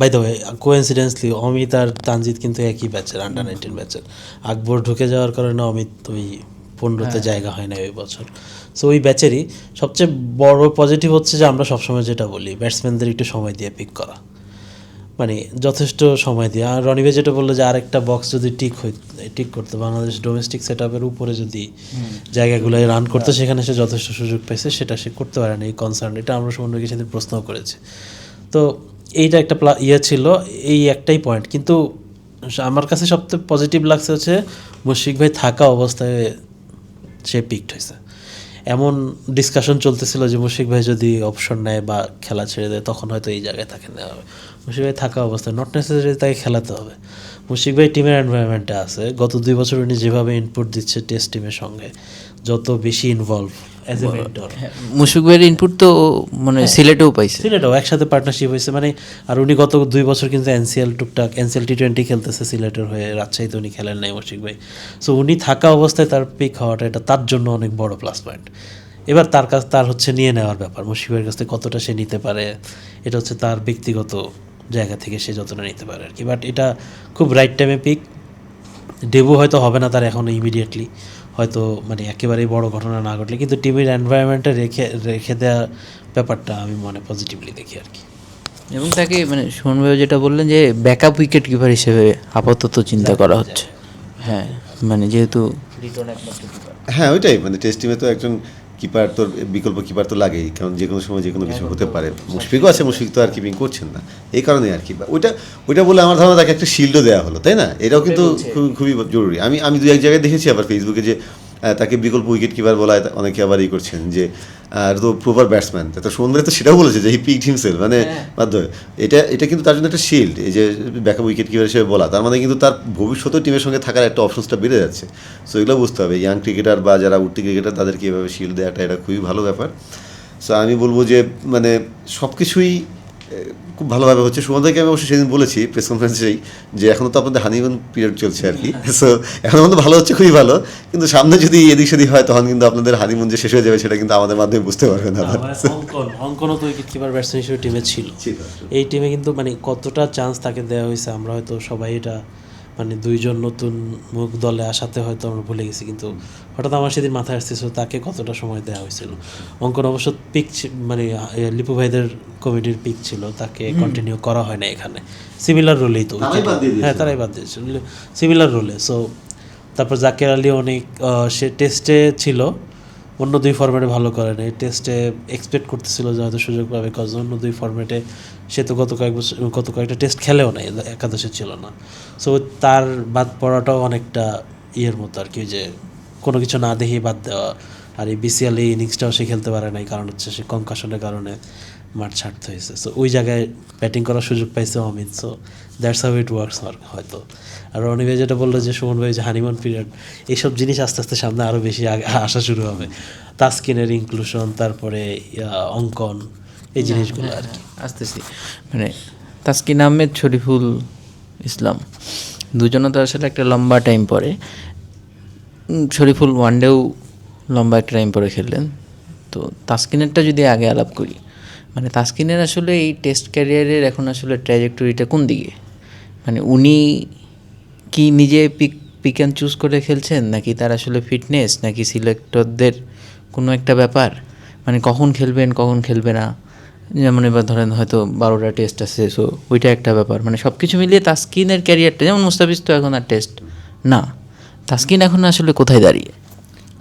by the way, coincidentally Amit আর তানজিদ কিন্তু একই ব্যাচের, আন্ডার 19 ব্যাচের। আকবর ঢুকে যাওয়ার কারণে অমিত ওই 15তে জায়গা হয় না ওই বছর। সো ওই ব্যাচেরই সবচেয়ে বড় পজিটিভ হচ্ছে যে আমরা সবসময় যেটা বলি, ব্যাটসম্যানদের একটু সময় দিয়ে পিক করা, মানে যথেষ্ট সময় দিয়ে। আর রনিবে যেটা বললো যে আরেকটা বক্স যদি ঠিক করতে, বাংলাদেশ ডোমেস্টিক সেট আপের উপরে যদি জায়গাগুলো রান করতে, সেখানে সে যথেষ্ট সুযোগ পেয়েছে, সেটা সে করতে পারে না, এই কনসার্ন। এটা আমরা সুমনকে সেদিন প্রশ্নও করেছি। তো এইটা একটা ইয়ে ছিল, এই একটাই পয়েন্ট। কিন্তু আমার কাছে সবচেয়ে পজিটিভ লাগছে হচ্ছে মুশফিক ভাই থাকা অবস্থায় সে পিকড হয়েছে। এমন ডিসকাশন চলতেছিল যে মুশফিক ভাই যদি অপশন নেয় বা খেলা ছেড়ে দেয় তখন হয়তো এই জায়গায় তাকে নেওয়া হবে। মুশফিক ভাই থাকা অবস্থায়, নট নেসেসারি তাকে খেলাতে হবে। মুশফিক ভাই টিমের এনভায়রনমেন্টে আছে, গত 2 বছর উনি যেভাবে ইনপুট দিচ্ছে টেস্ট টিমের সঙ্গে, যত বেশি involve as a mentor. Mushfiq ভাইয়ের ইনপুট তো মানে সিলেটেও পাইছে, সিলেটেও একসাথে পার্টনারশিপ হয়েছে, মানে আর উনি গত 2 বছর কিন্তু এনসিএল টুকটাক এনসিএল T20 খেলতেছে সিলেটের হয়ে, রাজশাহীতে উনি খেলেন নাই মুশফিক ভাই। সো উনি থাকা অবস্থায় তার পিক হওয়াটা এটা তার জন্য অনেক বড় প্লাস পয়েন্ট। এবার তার হচ্ছে নিয়ে নেওয়ার ব্যাপার, মুশফিক ভাইয়ের কাছ থেকে কতটা সে নিতে পারে, এটা হচ্ছে তার ব্যক্তিগত জায়গা থেকে সে যতটা নিতে পারে আর কি। বাট এটা খুব রাইট টাইমে পিক। ডেবু হয়তো হবে না তার এখন ইমিডিয়েটলি, হয়তো মানে একেবারেই বড় ঘটনা না ঘটলে, কিন্তু টিমের এনভায়রনমেন্টে রেখে দেওয়া ব্যাপারটা আমি মনে পজিটিভলি দেখি আর কি। এবং তাকে মানে সুমন ভাই যেটা বললেন যে ব্যাকআপ উইকেট কিপার হিসেবে আপাতত চিন্তা করা হচ্ছে। হ্যাঁ, মানে যেহেতু হ্যাঁ ওইটাই, মানে টেস্ট টিমে তো একজন কিপার, তোর বিকল্প কিপার তো লাগেই, কারণ যে কোনো সময় যে কোনো কিছু হতে পারে। মুশফিকও আছে, মুশফিক তো আর কিপিং করছেন না, এই কারণে আর কি। ওইটা বলে আমার ধারণা তাকে একটা শিল্ডও দেওয়া হলো, তাই না? এটাও কিন্তু খুবই জরুরি। আমি 2-1 জায়গায় দেখেছি আবার ফেসবুকে যে তাকে বিকল্প উইকেট কিপার বলা, অনেকে আবার এই করছেন যে তো প্রপার ব্যাটসম্যান। তো সুন্দর তো সেটাও বলেছে যে হি পিকড হিমসেলফ, মানে বাধ্য হয়ে। এটা কিন্তু তার জন্য একটা শিল্ড, এই যে ব্যাকআপ উইকেট কিপার হিসেবে বলা, তার মানে কিন্তু তার ভবিষ্যতেও টিমের সঙ্গে থাকার একটা অপশনসটা বেড়ে যাচ্ছে। সো এগুলো বুঝতে হবে, ইয়াং ক্রিকেটার বা যারা উঠতি ক্রিকেটার তাদেরকে এভাবে শিল্ড দেওয়াটা এটা খুবই ভালো ব্যাপার। সো আমি বলবো যে মানে সব কিছুই খুব ভালোভাবে হচ্ছে। সুমনদাকে আমি অবশ্যই সেদিন বলেছি প্রেস কনফারেন্সেই যে এখনও তো আপনাদের হানিমুন পিরিয়ড চলছে আর কি। সো এখন তো ভালো হচ্ছে, খুবই ভালো, কিন্তু সামনে যদি এদিক সেদিক হয় তখন কিন্তু আপনাদের হানিমুন যে শেষ হয়ে যাবে সেটা কিন্তু আমাদের মাধ্যমে বুঝতে পারবেন না। অঙ্কনও তো উইকেট কিপার ব্যাটসম্যান হিসেবে টিমে ছিল। এই টিমে কিন্তু মানে কতটা চান্স তাকে দেওয়া হয়েছে আমরা হয়তো সবাই এটা মানে 2 জন নতুন মুখ দলে আসাতে হয়তো আমরা ভুলে গেছি, কিন্তু হঠাৎ আমার সেদিন মাথায় আসতেছিল তাকে কতটা সময় দেওয়া হয়েছিল। অঙ্কন অবশ্য পিক মানে লিপু ভাইদের কমিটির পিক ছিল, তাকে কন্টিনিউ করা হয় না এখানে, সিমিলার রোলেই তো। হ্যাঁ, তারাই বাদ দিয়েছিল সিমিলার রোলে। সো তারপর জাকের আলী অনেক সে টেস্টে ছিল, অন্য 2 ফরম্যাটে ভালো করে না। টেস্টে এক্সপেক্ট করতেছিল যে হয়তো সুযোগ পাবে, কজ অন্য 2 ফরম্যাটে সে তো গত কয়েকটা টেস্ট খেলেও নাই, একাদশে ছিল না। সো তার বাদ পড়াটাও অনেকটা ইয়ের মতো আর কি, যে কোনো কিছু না দেখেই বাদ দেওয়া। আর এই বিসিএল এই ইনিংসটাও সে খেলতে পারে নাই, কারণ হচ্ছে সে কনকাশনের কারণে মাঠ ছাড়তে হয়েছে। সো ওই জায়গায় ব্যাটিং করার সুযোগ পাইছে Amit. So that's how it works হয়তো। আর রনি ভাই যেটা বললো যে সুমন ভাই যে হানিমুন পিরিয়ড, এইসব জিনিস আস্তে আস্তে সামনে আরও বেশি আসা শুরু হবে। তাসকিনের ইনক্লুশন, তারপরে অঙ্কন, এই জিনিসগুলো আর কি আসতেছি। মানে তাসকিন আহমেদ, শরীফুল ইসলাম দুজনে তো আসলে একটা লম্বা টাইম পরে, শরীফুল ওয়ানডেও লম্বা একটা টাইম পরে খেললেন। তো তাসকিনেরটা যদি আগে আলাপ করি, মানে তাসকিনের আসলে এই টেস্ট ক্যারিয়ারের এখন আসলে ট্র্যাজেক্টরিটা কোন দিকে? মানে উনি কি নিজে পিক অ্যান্ড চুজ করে খেলছেন, নাকি তার আসলে ফিটনেস, নাকি সিলেক্টরদের কোনো একটা ব্যাপার, মানে কখন খেলবেন কখন খেলবে না? যেমন এবার ধরেন হয়তো 12টা টেস্ট আছে, সো ওইটা একটা ব্যাপার। মানে সব কিছু মিলিয়ে তাসকিনের ক্যারিয়ারটা, যেমন মুস্তাফিজ তো এখন আর টেস্ট না, তাসকিন এখন আসলে কোথায় দাঁড়িয়ে?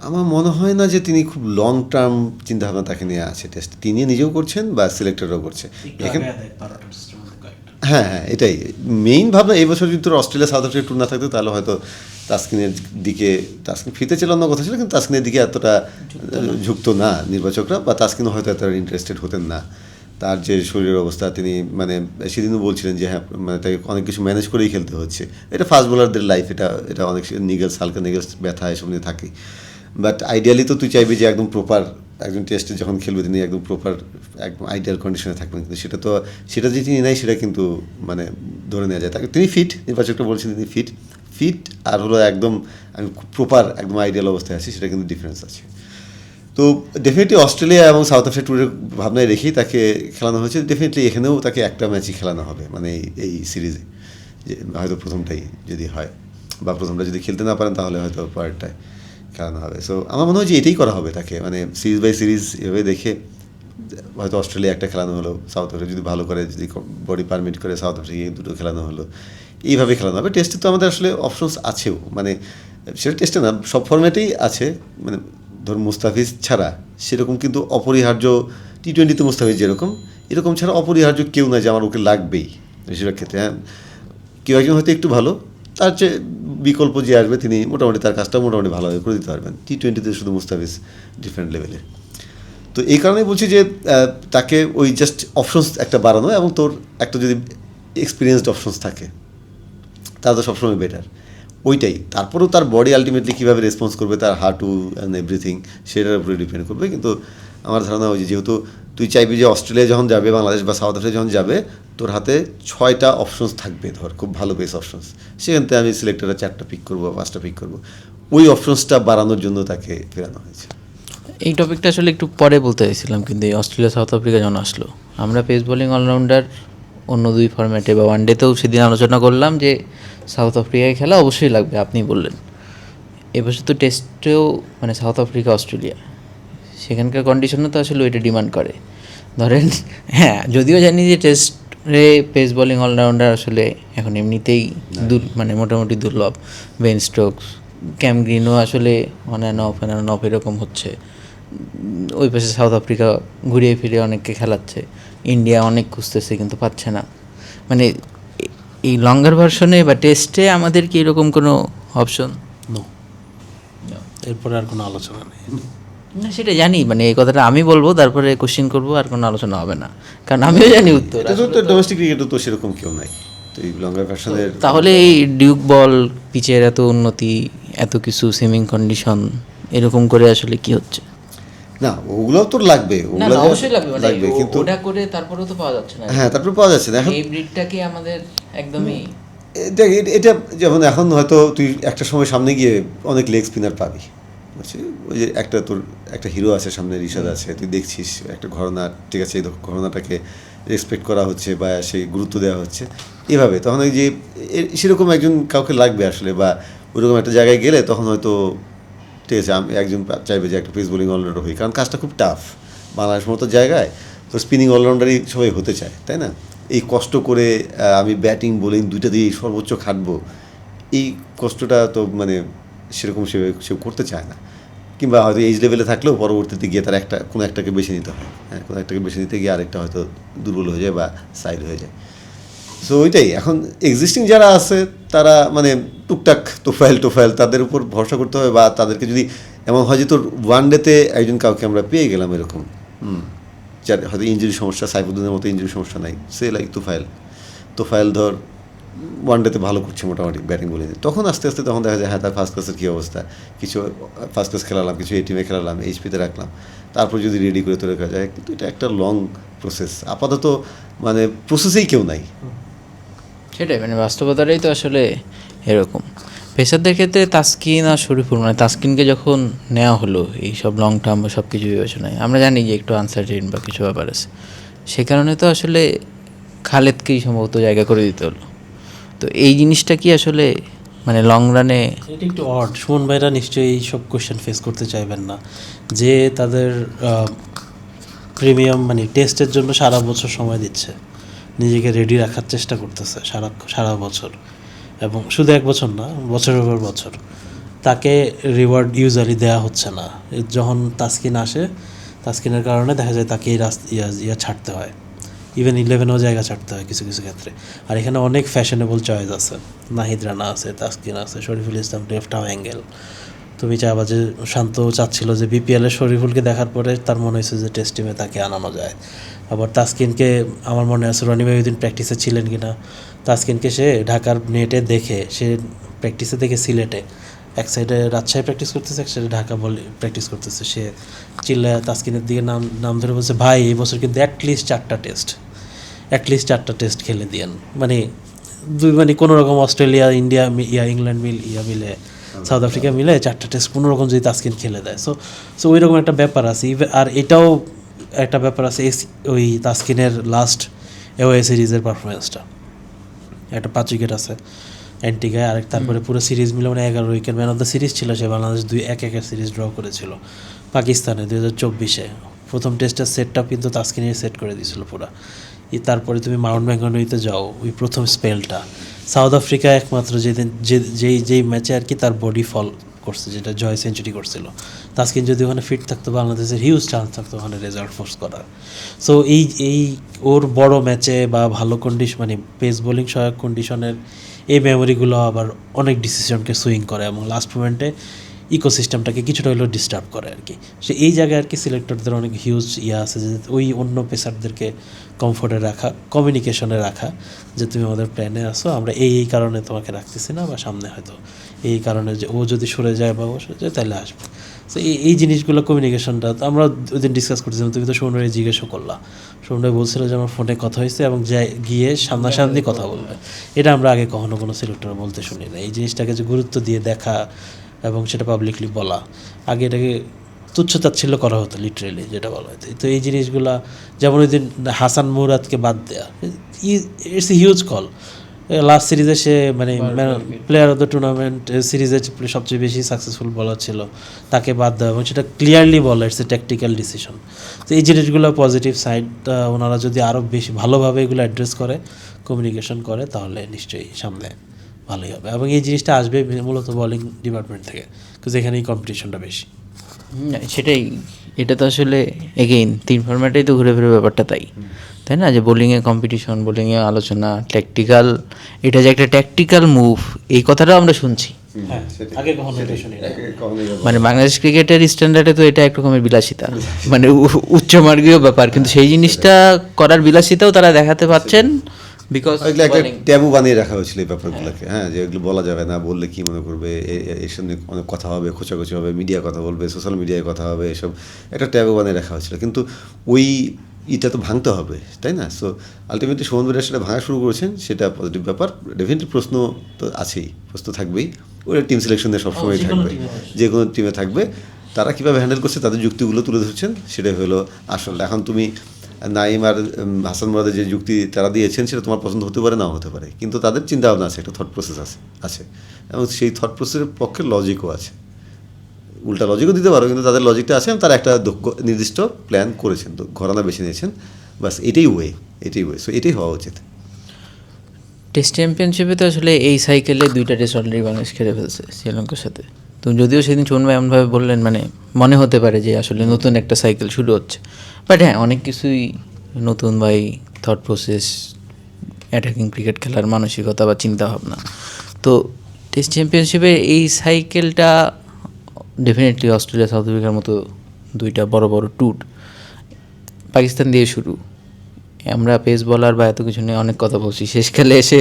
আমার মনে হয় না যে তিনি খুব লং টার্ম চিন্তাভাবনা তাকে নিয়ে আছে টেস্ট, তিনি নিজেও করছেন বা সিলেক্টরও করছে। এখানে হ্যাঁ হ্যাঁ, এটাই মেইন ভাবনা। এই বছর যদি তোর অস্ট্রেলিয়া সাউথ আফ্রিকা ট্যুর না থাকতো তাহলে হয়তো তাসকিনের দিকে, তাসকিন ফিতে ছিল অন্য কথা ছিল, কিন্তু তাসকিনের দিকে এতটা ঝুঁকতো না নির্বাচকরা, বা তাসকিনও হয়তো এতটা ইন্টারেস্টেড হতেন না। তার যে শরীরের অবস্থা, তিনি মানে সেদিনও বলছিলেন যে হ্যাঁ মানে তাকে অনেক কিছু ম্যানেজ করেই খেলতে হচ্ছে। এটা ফাস্ট বোলারদের লাইফ, এটা অনেক নিগেলস, হালকা নিগেলস, ব্যথা এসব নিয়ে থাকে। বাট আইডিয়ালি তো তুই চাইবি যে একদম প্রপার একজন টেস্টে যখন খেলবে তিনি একদম প্রপার একদম আইডিয়াল কন্ডিশনে থাকবেন, কিন্তু সেটা যে তিনি নাই সেটা কিন্তু মানে ধরে নেওয়া যায়। তাকে তিনি ফিট, নির্বাচকটা বলছেন তিনি ফিট আর হলো একদম আমি খুব প্রপার একদম আইডিয়াল অবস্থায় আছি, সেটা কিন্তু ডিফারেন্স আছে। তো ডেফিনেটলি অস্ট্রেলিয়া এবং সাউথ আফ্রিকা ট্যুরের ভাবনায় রেখেই তাকে খেলানো হয়েছে। ডেফিনেটলি এখানেও তাকে একটা ম্যাচই খেলানো হবে, মানে এই সিরিজে, যে হয়তো প্রথমটাই যদি হয়, বা প্রথমটা যদি খেলতে না পারেন তাহলে হয়তো পরেরটায় খেলানো হবে। সো আমার মনে হয় যে এটাই করা হবে তাকে, মানে সিরিজ বাই সিরিজ এভাবে দেখে হয়তো অস্ট্রেলিয়া একটা খেলানো হলো, সাউথ আফ্রিকা যদি ভালো করে, যদি বডি পারমিট করে সাউথ আফ্রিকা দুটো খেলানো হলো, এইভাবে খেলানো হবে। টেস্টে তো আমাদের আসলে অপশনস আছেও, মানে সেটা টেস্টে না সব ফরম্যাটেই আছে, মানে ধর মুস্তাফিজ ছাড়া সেরকম কিন্তু অপরিহার্য, টি-20তে মুস্তাফিজ যেরকম, এরকম ছাড়া অপরিহার্য কেউ না যে আমার ওকে লাগবেই বেশিরভাগ ক্ষেত্রে। হ্যাঁ, কেউ একজন হয়তো একটু ভালো, তার চেয়ে বিকল্প যে আসবে তিনি মোটামুটি তার কাজটা মোটামুটি ভালোভাবে করে দিতে পারবেন। টি-20তে শুধু মুস্তাফিজ ডিফারেন্ট লেভেলের। তো এই কারণেই বলছি যে তাকে ওই জাস্ট অপশনস একটা বাড়ানো, এবং তোর একটা যদি এক্সপিরিয়েন্সড অপশনস থাকে তাহলে তো সবসময় বেটার ওইটাই। তারপরেও তার বডি আলটিমেটলি কীভাবে রেসপন্স করবে, তার হার্টু অ্যান্ড এভরিথিং, সেটার উপরে ডিপেন্ড করবে। কিন্তু আমার ধারণা ওই যেহেতু তুই চাইবি যে অস্ট্রেলিয়া যখন যাবে, বাংলাদেশ বা সাউথ আফ্রিকা যখন যাবে, তোর হাতে 6টা অপশনস থাকবে, ধর খুব ভালো বেস অপশনস, সেখান থেকে আমি সিলেক্টরে 4টা পিক করবো, 5টা পিক করবো। ওই অপশনসটা বাড়ানোর জন্য তাকে ফেরানো হয়েছে। এই টপিকটা আসলে একটু পরে বলতে চাইছিলাম, কিন্তু এই অস্ট্রেলিয়া সাউথ আফ্রিকা যখন আসলো, আমরা পেস বোলিং অলরাউন্ডার অন্য দুই ফরম্যাটে বা ওয়ানডেতেও সেদিন আলোচনা করলাম যে সাউথ আফ্রিকায় খেলা অবশ্যই লাগবে, আপনি বললেন। এবছর তো টেস্টেও মানে সাউথ আফ্রিকা অস্ট্রেলিয়া, সেখানকার কন্ডিশনও তো আসলে ওইটা ডিমান্ড করে। ধরেন হ্যাঁ, যদিও জানি যে টেস্টে পেস বোলিং অলরাউন্ডার আসলে এখন এমনিতেই মানে মোটামুটি দুর্লভ। বেন স্টোকস, ক্যাম গ্রিনও আসলে অন অ্যান্ড অফ এরকম হচ্ছে। ওই পাশে সাউথ আফ্রিকা ঘুরিয়ে ফিরিয়ে অনেককে খেলাচ্ছে, ইন্ডিয়া অনেক খুঁজতেছে কিন্তু পাচ্ছে না। মানে এই লঙ্গার ভার্সনে বা টেস্টে আমাদের কি এরকম কোনো অপশন? নো, এরপরে আর কোনো আলোচনা নেই। না সেটা জানি, মানে এই কথাটা আমি বলবো, তারপরে কোশ্চেন করবো, আর কোনো আলোচনা হবে না, কারণ আমিও জানি উত্তর। এটা তো ডোমেস্টিক ক্রিকেটও তো সেরকম কেউ নাই, তো এই লঙ্গার ভার্সনের। তাহলে এই ডিউক বল, পিচের এত উন্নতি, এত কিছু সুইমিং কন্ডিশন, এরকম করে আসলে কি হচ্ছে? না ওগুলোও তোর লাগবে, ওগুলো অবশ্যই লাগবে, কিন্তু ওটা করে তারপরেও তো পাওয়া যাচ্ছে না। হ্যাঁ, তারপরে পাওয়া যাচ্ছে না এখন। এই ব্রিডটাকে আমাদের একদমই দেখ এটা যেমন এখন হয়তো তুই একটা সময় সামনে গিয়ে অনেক লেগ স্পিনার পাবি, বুঝছি, ওই যে একটা তোর একটা হিরো আছে সামনে, রিশাদ আছে, তুই দেখছিস একটা ঘরানা, ঠিক আছে, এই ঘরানাটাকে রেসপেক্ট করা হচ্ছে বা সেই গুরুত্ব দেওয়া হচ্ছে এভাবে, তখন ওই যে সেরকম একজন কাউকে লাগবে আসলে, বা ওইরকম একটা জায়গায় গেলে তখন হয়তো ঠিক আছে আমি একজন চাইবে যে একটা পেস বোলিং অলরাউন্ডার হই, কারণ কাজটা খুব টাফ। বাংলাদেশ মতো জায়গায় তো স্পিনিং অলরাউন্ডারই সবাই হতে চায়, তাই না? এই কষ্ট করে আমি ব্যাটিং বোলিং দুইটা দিয়ে সর্বোচ্চ খাটবো, এই কষ্টটা তো মানে সেরকম সে করতে চায় না, কিংবা হয়তো এইজ লেভেলে থাকলেও পরবর্তীতে গিয়ে তার কোনো একটাকে বেছে নিতে হয়। হ্যাঁ, কোনো একটাকে বেছে নিতে গিয়ে আরেকটা হয়তো দুর্বল হয়ে যায় বা সাইড হয়ে যায়। সো ওইটাই এখন এক্সিস্টিং যারা আছে তারা মানে টুকটাক টোফাইল তাদের উপর ভরসা করতে হবে, বা তাদেরকে যদি এমন হয় যে তোর ওয়ান ডেতে একজন কাউকে আমরা পেয়ে গেলাম এরকম, যার হয়তো ইঞ্জুরি সমস্যা, সাইফুদ্দিনের মতো ইঞ্জুরি সমস্যা নাই, সে লাইক তোফাইল ধর ওয়ান ডেতে ভালো করছে মোটামুটি ব্যাটিং বলে, তখন আস্তে আস্তে তখন দেখা যায় হ্যাঁ তার ফার্স্ট ক্লাসের কী অবস্থা, কিছু ফার্স্ট ক্লাস খেলালাম, কিছু এই টিমে খেলালাম, এইচপিতে রাখলাম, তারপর যদি রেডি করে তো রাখা যায়। কিন্তু এটা একটা লং প্রসেস, আপাতত মানে প্রসেসেই কেউ নাই। সেটাই, মানে বাস্তবতাটাই তো আসলে এরকম। পেসারদের ক্ষেত্রে তাসকিন আর শরীফুল, মানে তাসকিনকে যখন নেওয়া হলো এই সব লং টার্ম বা সব কিছু বিবেচনায়, আমরা জানি যে একটু আনসার্টেন বা কিছু ব্যাপার আছে, সে কারণে তো আসলে খালেদকেই সম্ভবত জায়গা করে দিতে হলো। তো এই জিনিসটা কি আসলে মানে লং রানে এটা একটু অড। সুমন ভাইরা নিশ্চয়ই এই সব কোয়েশ্চেন ফেস করতে চাইবেন না, যে তাদের প্রিমিয়াম মানে টেস্টের জন্য সারা বছর সময় দিচ্ছে, নিজেকে রেডি রাখার চেষ্টা করতেছে সারা বছর, এবং শুধু এক বছর না, বছরের পর বছর, তাকে রিওয়ার্ড ইউজুয়ালি দেওয়া হচ্ছে না। যখন তাসকিন আসে, তাসকিনের কারণে দেখা যায় তাকে এই ছাড়তে হয়। ইভেন 11-এও জায়গা ছাড়তে হয় কিছু কিছু ক্ষেত্রে। আর এখানে অনেক ফ্যাশনেবল চয়েস আছে, নাহিদ রানা আছে, তাসকিন আছে, Shariful Islam, left arm angle. তুমি চাবা যে শান্ত চাচ্ছিল যে বিপিএলের শরীফুলকে দেখার পরে তার মনে হয়েছে যে টেস্ট টিমে তাকে আনানো যায়। আবার তাসকিনকে আমার মনে আছে রনি ভাই ওই দিন প্র্যাকটিসে ছিলেন কি না, তাসকিনকে সে ঢাকার নেটে দেখে, সে প্র্যাকটিসে দেখে সিলেটে এক সাইডে রাজশাহী প্র্যাকটিস করতেছে, এক সাইডে ঢাকা বলে প্র্যাকটিস করতেছে, সে চিল্লায় তাসকিনের দিকে নাম ধরে বলছে, ভাই এই বছর কিন্তু অ্যাটলিস্ট 4টা টেস্ট খেলে দিয়েন। মানে কোনো রকম অস্ট্রেলিয়া, ইন্ডিয়া, ইংল্যান্ড মিলে, সাউথ আফ্রিকা মিলে 4টা টেস্ট কোনো রকম যদি তাসকিন খেলে দেয়, সো ওই রকম একটা ব্যাপার আছে। আর এটাও একটা ব্যাপার আছে ওই তাসকিনের লাস্ট এওয়ে সিরিজের পারফরমেন্সটা, একটা 5 উইকেট আছে অ্যান্টিগায়, আরেক তারপরে পুরো সিরিজ মিলে 11 wicket man of the series ছিল সে। বাংলাদেশ 2-1 সিরিজ ড্র করেছিল পাকিস্তানে 2024-এ। প্রথম টেস্টের সেটটা কিন্তু তাসকিনের সেট করে দিয়েছিল পুরা। তারপরে তুমি মাউন্ট ম্যাকগনাইতে যাও, ওই প্রথম স্পেলটা সাউথ আফ্রিকা একমাত্র যেই ম্যাচে আর কি তার বডি ফল করছে, যেটা জয় সেঞ্চুরি করছিল। তাসকিন যদি ওখানে ফিট থাকতো বাংলাদেশের হিউজ চান্স থাকতো ওখানে রেজাল্ট ফোর্স করার। সো এই ওর বড় ম্যাচে বা ভালো কন্ডিশন, মানে পেস বোলিং সহায়ক কন্ডিশনের এই মেমোরিগুলো আবার অনেক ডিসিশনকে সুইং করে এবং লাস্ট মোমেন্টে ইকোসিস্টেমটাকে কিছুটা হলেও ডিস্টার্ব করে আর কি। সে এই জায়গায় আর কি সিলেক্টরদের অনেক হিউজ আছে যে ওই অন্য পেসারদেরকে কমফোর্টে রাখা, কমিউনিকেশনে রাখা, যে তুমি আমাদের প্ল্যানে আসো, আমরা এই কারণে তোমাকে রাখতেছি না, বা সামনে হয়তো এই কারণে যে ও যদি সরে যায় বা ও সরে যায় তাহলে আসবে। সো এই জিনিসগুলো কমিউনিকেশনটা আমরা ওই দিন ডিসকাস করতেছিলাম, তুমি তো সৌম্যরে জিজ্ঞাসা করলা, সৌম্য বলছিল যে আমার ফোনে কথা হয়েছে এবং গিয়ে সামনাসামনি কথা বলবে। এটা আমরা আগে কখনো কোনো সিলেক্টর বলতে শুনি না। এই জিনিসটাকে যে গুরুত্ব দিয়ে দেখা এবং সেটা পাবলিকলি বলা, আগে এটাকে তুচ্ছতাচ্ছিল্য করা হতো লিটারেলি, যেটা বলা হতো। তো এই জিনিসগুলা, যেমন ওই দিন হাসান মুরাদকে বাদ দেয়া, it's a huge call. Last সিরিজে সে মানে প্লেয়ার অফ দ্য টুর্নামেন্ট সিরিজে সবচেয়ে বেশি সাকসেসফুল বলার ছিল, তাকে বাদ দেওয়া এবং সেটা ক্লিয়ারলি বলা, ইটস এ ট্যাকটিক্যাল ডিসিশন। তো এই জিনিসগুলো পজিটিভ সাইড, ওনারা যদি আরও বেশি ভালোভাবে এগুলো অ্যাড্রেস করে, কমিউনিকেশন করে, তাহলে নিশ্চয়ই সামনে ভালোই হবে। এবং এই জিনিসটা আসবে মূলত বোলিং ডিপার্টমেন্ট থেকে, কিন্তু এখানেই কম্পিটিশনটা বেশি। সেটাই, এটা তো আসলে এগেইন 3 ফরম্যাটেই তো ঘুরে ফিরে ব্যাপারটা তাই না, যে বোলিংয়ে কম্পিটিশন, বোলিংয়ে আলোচনা, ট্যাকটিক্যাল, এটা যে একটা ট্যাকটিক্যাল মুভ, এই কথাটাও আমরা শুনছি। মানে বাংলাদেশ ক্রিকেটের স্ট্যান্ডার্ডে তো এটা একরকমের বিলাসিতা, মানে উচ্চমার্গীয় ব্যাপার, কিন্তু সেই জিনিসটা করার বিলাসিতাও তারা দেখাতে পারছেন বিকজ একটা ট্যাবু বানিয়ে রাখা হয়েছিল এই ব্যাপারগুলোকে। হ্যাঁ, যে এগুলো বলা যাবে না, বললে কি মনে করবে, এর সঙ্গে অনেক কথা হবে, খোঁচাখুচি হবে, মিডিয়া কথা বলবে, সোশ্যাল মিডিয়ায় কথা হবে, এসব একটা ট্যাবু বানিয়ে রাখা হয়েছিল। কিন্তু ওই এটা তো ভাঙতে হবে, তাই না? সো আলটিমেটলি সুমন ভাইরা সেটা ভাঙা শুরু করেছেন, সেটা পজিটিভ ব্যাপার। ডেফিনেটলি প্রশ্ন তো আছেই, প্রশ্ন থাকবেই, ওরা টিম সিলেকশনে সবসময় থাকবে, যে কোনো টিমে থাকবে। তারা কীভাবে হ্যান্ডেল করছে, তাদের যুক্তিগুলো তুলে ধরছেন, সেটাই হলো আসল। এখন তুমি নাইম আর হাসান মুরাদের যে যুক্তি তারা দিয়েছেন, সেটা তোমার পছন্দ হতে পারে, নাও হতে পারে, কিন্তু তাদের চিন্তা ভাবনা আছে, একটা থট প্রসেস আছে এবং সেই থট প্রসেসের পক্ষে লজিকও আছে, উল্টা লজিকও দিতে পারো, কিন্তু তাদের লজিকটা আছে এবং তারা একটা নির্দিষ্ট প্ল্যান করেছেন, তো ঘরানা বেছে নিয়েছেন, বাস এটাই ওয়ে। সো এটাই হওয়া উচিত। টেস্ট চ্যাম্পিয়নশিপে তো আসলে এই সাইকেলে 2টা টেস্ট অলরেডি বাংলাদেশ খেলে ফেলছে শ্রীলঙ্কার সাথে। তো যদিও সেদিন চুন ভাই এমনভাবে বললেন, মানে মনে হতে পারে যে আসলে নতুন একটা সাইকেল শুরু হচ্ছে, বাট হ্যাঁ, অনেক কিছুই নতুন, by thought process, attacking cricket খেলার মানসিকতা বা চিন্তাভাবনা। তো টেস্ট চ্যাম্পিয়নশিপে এই সাইকেলটা ডেফিনেটলি অস্ট্রেলিয়া, সাউথ আফ্রিকার মতো 2টা বড় বড় ট্যুর, পাকিস্তান দিয়ে শুরু। আমরা পেস বলার বা এত কিছু নিয়ে অনেক কথা বলছি, শেষকালে এসে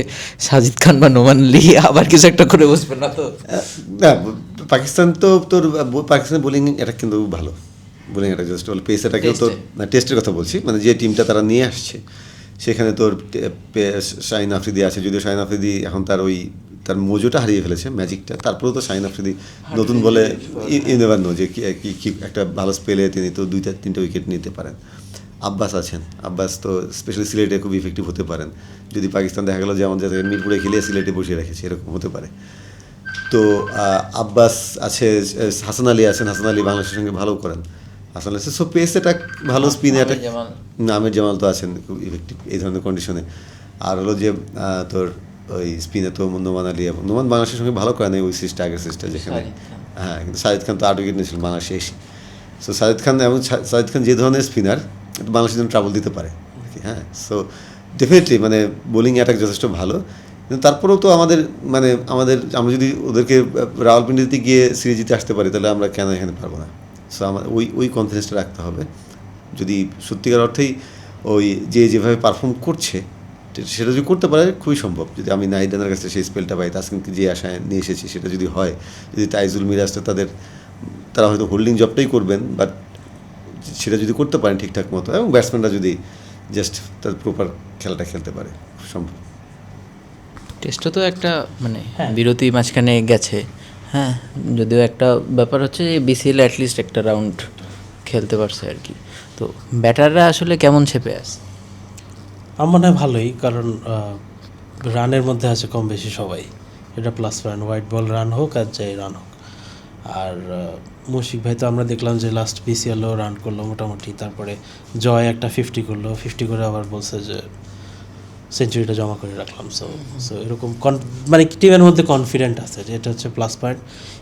সাজিদ খান বা নোমান আলী আবার কিছু একটা করে বসবেন না তো? না, পাকিস্তান তো পাকিস্তানের বোলিং এটা কিন্তু ভালো বোলিং, এটা জাস্ট পেস এটাকেও তো টেস্টের কথা বলছি, মানে যে টিমটা তারা নিয়ে আসছে সেখানে তোর শাহিন আফ্রিদি আছে, যদিও শাহিন আফ্রিদি এখন তার মোজোটা হারিয়ে ফেলেছে, ম্যাজিকটা, তারপরেও তো শাহিন আফ্রিদি নতুন বলে নেবার নো যে কি একটা ভালো স্পেলে তিনি তো 2-3টা উইকেট নিতে পারেন। আব্বাস আছেন, আব্বাস তো স্পেশালি সিলেটে খুব ইফেক্টিভ হতে পারেন, যদি পাকিস্তান দেখা গেলো যেমন যাতে মিরপুরে খেলিয়ে সিলেটে বসিয়ে রেখেছে, এরকম হতে পারে। তো আব্বাস আছে, হাসান আলী আছেন, হাসান আলী বাংলাদেশের সঙ্গে ভালো করেন, Hasan Ali. So pace attack ভালো, স্পিন অ্যাটাক আমির জামাল তো আছেন খুব ইফেক্টিভ এই ধরনের কন্ডিশনে। আর হলো যে তোর ওই স্পিনে তো নোমান আলী, এবং নোমান বাংলাদেশের সঙ্গে ভালো করেন ওই সিরিজটা, আগের সিরিজটা যেখানে, হ্যাঁ, কিন্তু সাজিদ খান তো 8 উইকেট নিয়েছিলেন বাংলাদেশে এসে। সো সাজিদ খান যে ধরনের স্পিনার, বাংলাদেশের জন্য ট্রাবল দিতে পারে, হ্যাঁ। সো ডেফিনেটলি মানে বোলিং অ্যাটাক যথেষ্ট ভালো, কিন্তু তারপরেও তো আমাদের আমরা যদি ওদেরকে রাওয়ালপিন্ডিতে গিয়ে সিরিজ জিতে আসতে পারি, তাহলে আমরা কেন এখানে পারবো না? সো আমার ওই কনফিডেন্সটা রাখতে হবে। যদি সত্যিকার অর্থেই ওই যেভাবে পারফর্ম করছে সেটা যদি করতে পারে, খুবই সম্ভব। যদি আমি নাহিদ রানার কাছে সেই স্পেলটা পাই, তাসকিনকে যে আশায় নিয়ে এসেছি সেটা যদি হয়, যদি তাইজুল মিরাজটা তারা হয়তো হোল্ডিং জবটাই করবেন, বাট সেটা যদি করতে পারেন ঠিকঠাক মতো, এবং ব্যাটসম্যানরা যদি জাস্ট তার প্রপার খেলাটা খেলতে পারে, সম্ভব। টেস্টটা তো একটা মানে বিরতি মাঝখানে গেছে, হ্যাঁ, যদিও একটা ব্যাপার হচ্ছে যে বিসিএল অ্যাটলিস্ট একটা রাউন্ড খেলতে পারছে আর কি। তো ব্যাটাররা আসলে কেমন ছেপে আছে? আমার মনে হয় ভালোই, কারণ রানের মধ্যে আছে কম বেশি সবাই, এটা plus point. White ball run হোক আর যাই রান হোক। আর মুশফিক ভাই তো আমরা দেখলাম যে লাস্ট বিসিএলও রান করলো মোটামুটি, তারপরে জয় একটা 50 করলো, 50 করে আবার বলছে যে সেঞ্চুরিটা জমা করে রাখলাম। সো এরকম মানে টিমের মধ্যে কনফিডেন্ট আছে, যে এটা হচ্ছে প্লাস পয়েন্ট।